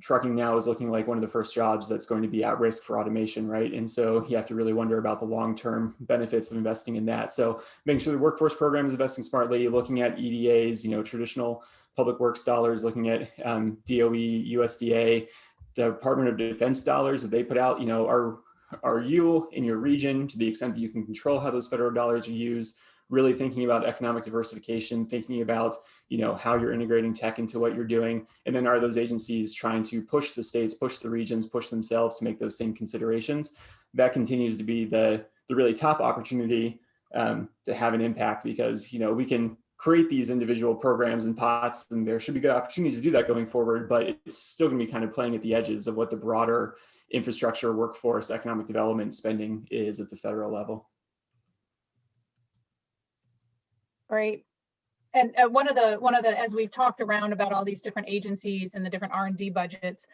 trucking now is looking like one of the first jobs that's going to be at risk for automation, right? And so you have to really wonder about the long-term benefits of investing in that. So making sure the workforce program is investing smartly, looking at EDAs, traditional public works dollars, looking at DOE, USDA, Department of Defense dollars that they put out, are you in your region, to the extent that you can control how those federal dollars are used, really thinking about economic diversification, thinking about, how you're integrating tech into what you're doing. And then are those agencies trying to push the states, push the regions, push themselves to make those same considerations? That continues to be the really top opportunity to have an impact, because, we can create these individual programs and pots, and there should be good opportunities to do that going forward, but it's still going to be kind of playing at the edges of what the broader infrastructure, workforce, economic development spending is at the federal level. great. And one of the, as we've talked around about all these different agencies and the different R&D budgets,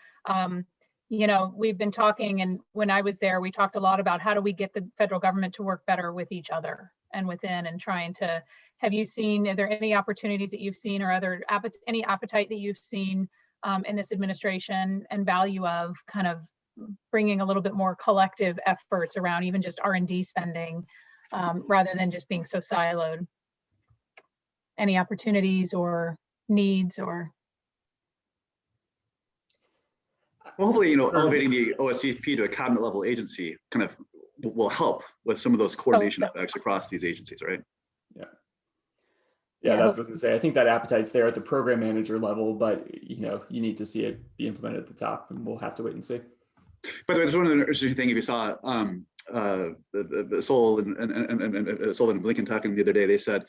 we've been talking, and when I was there, we talked a lot about how do we get the federal government to work better with each other and within, and trying to, are there any opportunities that you've seen, or any appetite that you've seen in this administration, and value of kind of bringing a little bit more collective efforts around even just R&D spending, rather than just being so siloed? Any opportunities or needs, or? Well, hopefully, elevating the OSDP to a cabinet level agency kind of will help with some of those coordination effects across these agencies, right? Yeah, that's what I was going to say. I think that appetite's there at the program manager level, but you need to see it be implemented at the top, and we'll have to wait and see. By the way, there's one interesting thing. If you saw Sol and Blinken talking the other day, they said,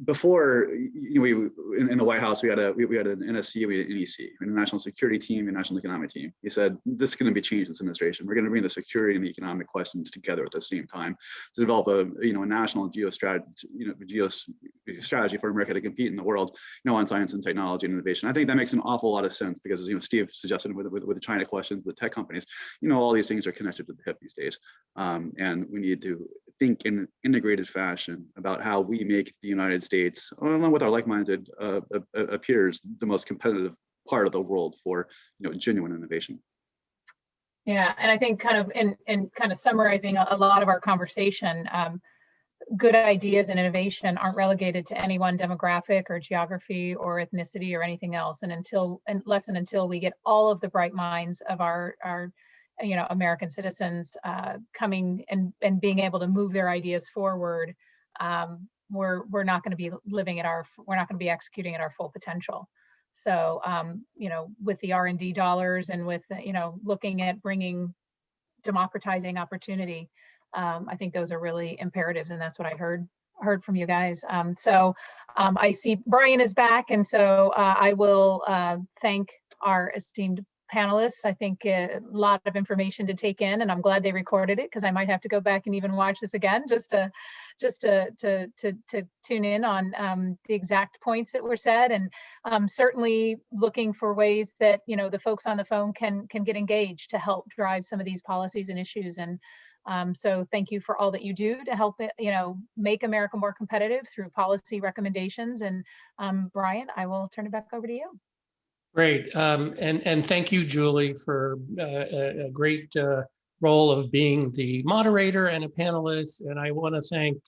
before we in the White House, we had an NSC, we had an NEC, we had a national security team, a national economic team. He said, this is going to be changed in this administration. We're going to bring the security and the economic questions together at the same time to develop a national strategy for America to compete in the world, on science and technology and innovation. I think that makes an awful lot of sense, because as Steve suggested with the China questions, the tech companies, all these things are connected to the hip these days, and we need to think in an integrated fashion about how we make the United States, along with our like-minded peers, the most competitive part of the world for genuine innovation. Yeah, and I think kind of in kind of summarizing a lot of our conversation, good ideas and innovation aren't relegated to any one demographic or geography or ethnicity or anything else, and until we get all of the bright minds of our American citizens coming and being able to move their ideas forward, we're not going to be executing at our full potential. So, with the R&D dollars and with, looking at democratizing opportunity, I think those are really imperatives, and that's what I heard from you guys. I see Brian is back, and so I will thank our esteemed panelists. I think a lot of information to take in, and I'm glad they recorded it, because I might have to go back and even watch this again just to tune in on the exact points that were said, and certainly looking for ways that the folks on the phone can get engaged to help drive some of these policies and issues. And so thank you for all that you do to help it, make America more competitive through policy recommendations. And Brian, I will turn it back over to you. Great. And thank you, Julie, for a great role of being the moderator and a panelist. And I want to thank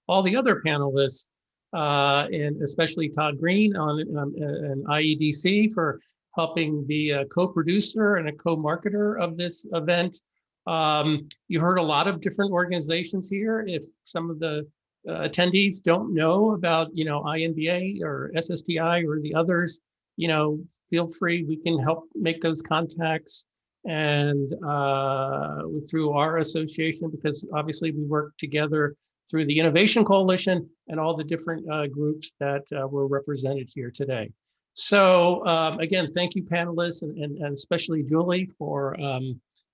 all the other panelists, and especially Todd Green on IEDC for helping be a co-producer and a co-marketer of this event. You heard a lot of different organizations here. If some of the attendees don't know about, INBA or SSTI or the others, feel free, we can help make those contacts, and through our association, because obviously we work together through the Innovation Coalition and all the different groups that were represented here today. So again, thank you, panelists, and especially Julie for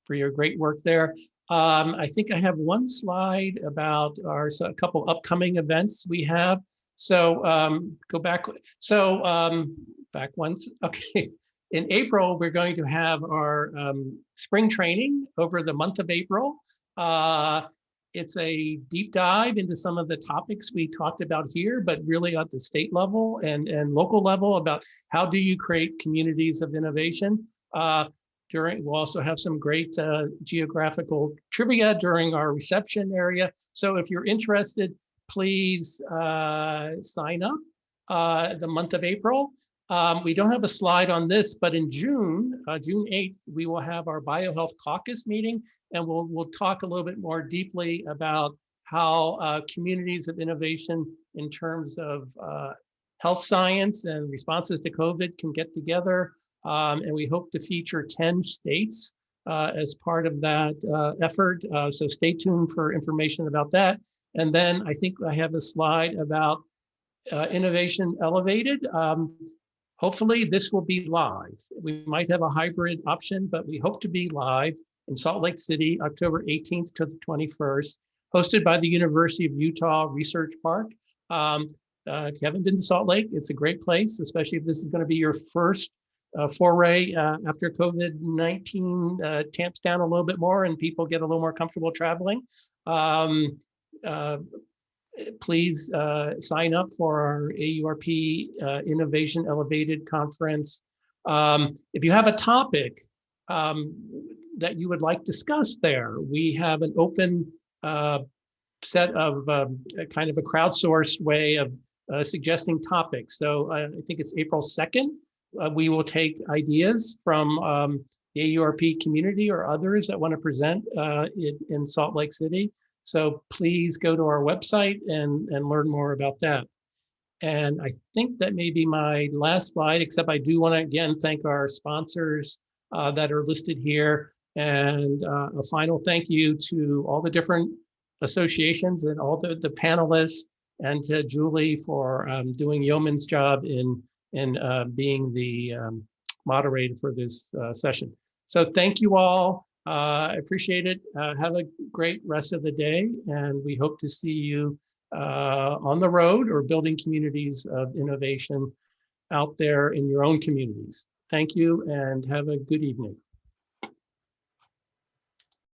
your great work there. I think I have one slide about a couple upcoming events we have. So go back. So back once. Okay. In April, we're going to have our spring training over the month of April. It's a deep dive into some of the topics we talked about here, but really at the state level and local level about how do you create communities of innovation. We'll also have some great geographical trivia during our reception area. So if you're interested, please sign up the month of April. We don't have a slide on this, but in June 8th, we will have our BioHealth Caucus meeting, and we'll talk a little bit more deeply about how communities of innovation in terms of health science and responses to COVID can get together. And we hope to feature 10 states as part of that effort. So stay tuned for information about that. And then I think I have a slide about Innovation Elevated. Hopefully this will be live. We might have a hybrid option, but we hope to be live in Salt Lake City, October 18th to the 21st, hosted by the University of Utah Research Park. If you haven't been to Salt Lake, it's a great place, especially if this is going to be your first foray after COVID-19 tamps down a little bit more and people get a little more comfortable traveling. Please sign up for our AURP Innovation Elevated Conference. If you have a topic that you would like discussed there, we have an open set of kind of a crowdsourced way of suggesting topics. So I think it's April 2nd. We will take ideas from the AURP community or others that want to present in Salt Lake City. So please go to our website and learn more about that. And I think that may be my last slide, except I do want to again thank our sponsors that are listed here. And a final thank you to all the different associations and all the panelists, and to Julie for doing yeoman's job in being the moderator for this session. So thank you all. I appreciate it. Have a great rest of the day, and we hope to see you on the road or building communities of innovation out there in your own communities. Thank you, and have a good evening.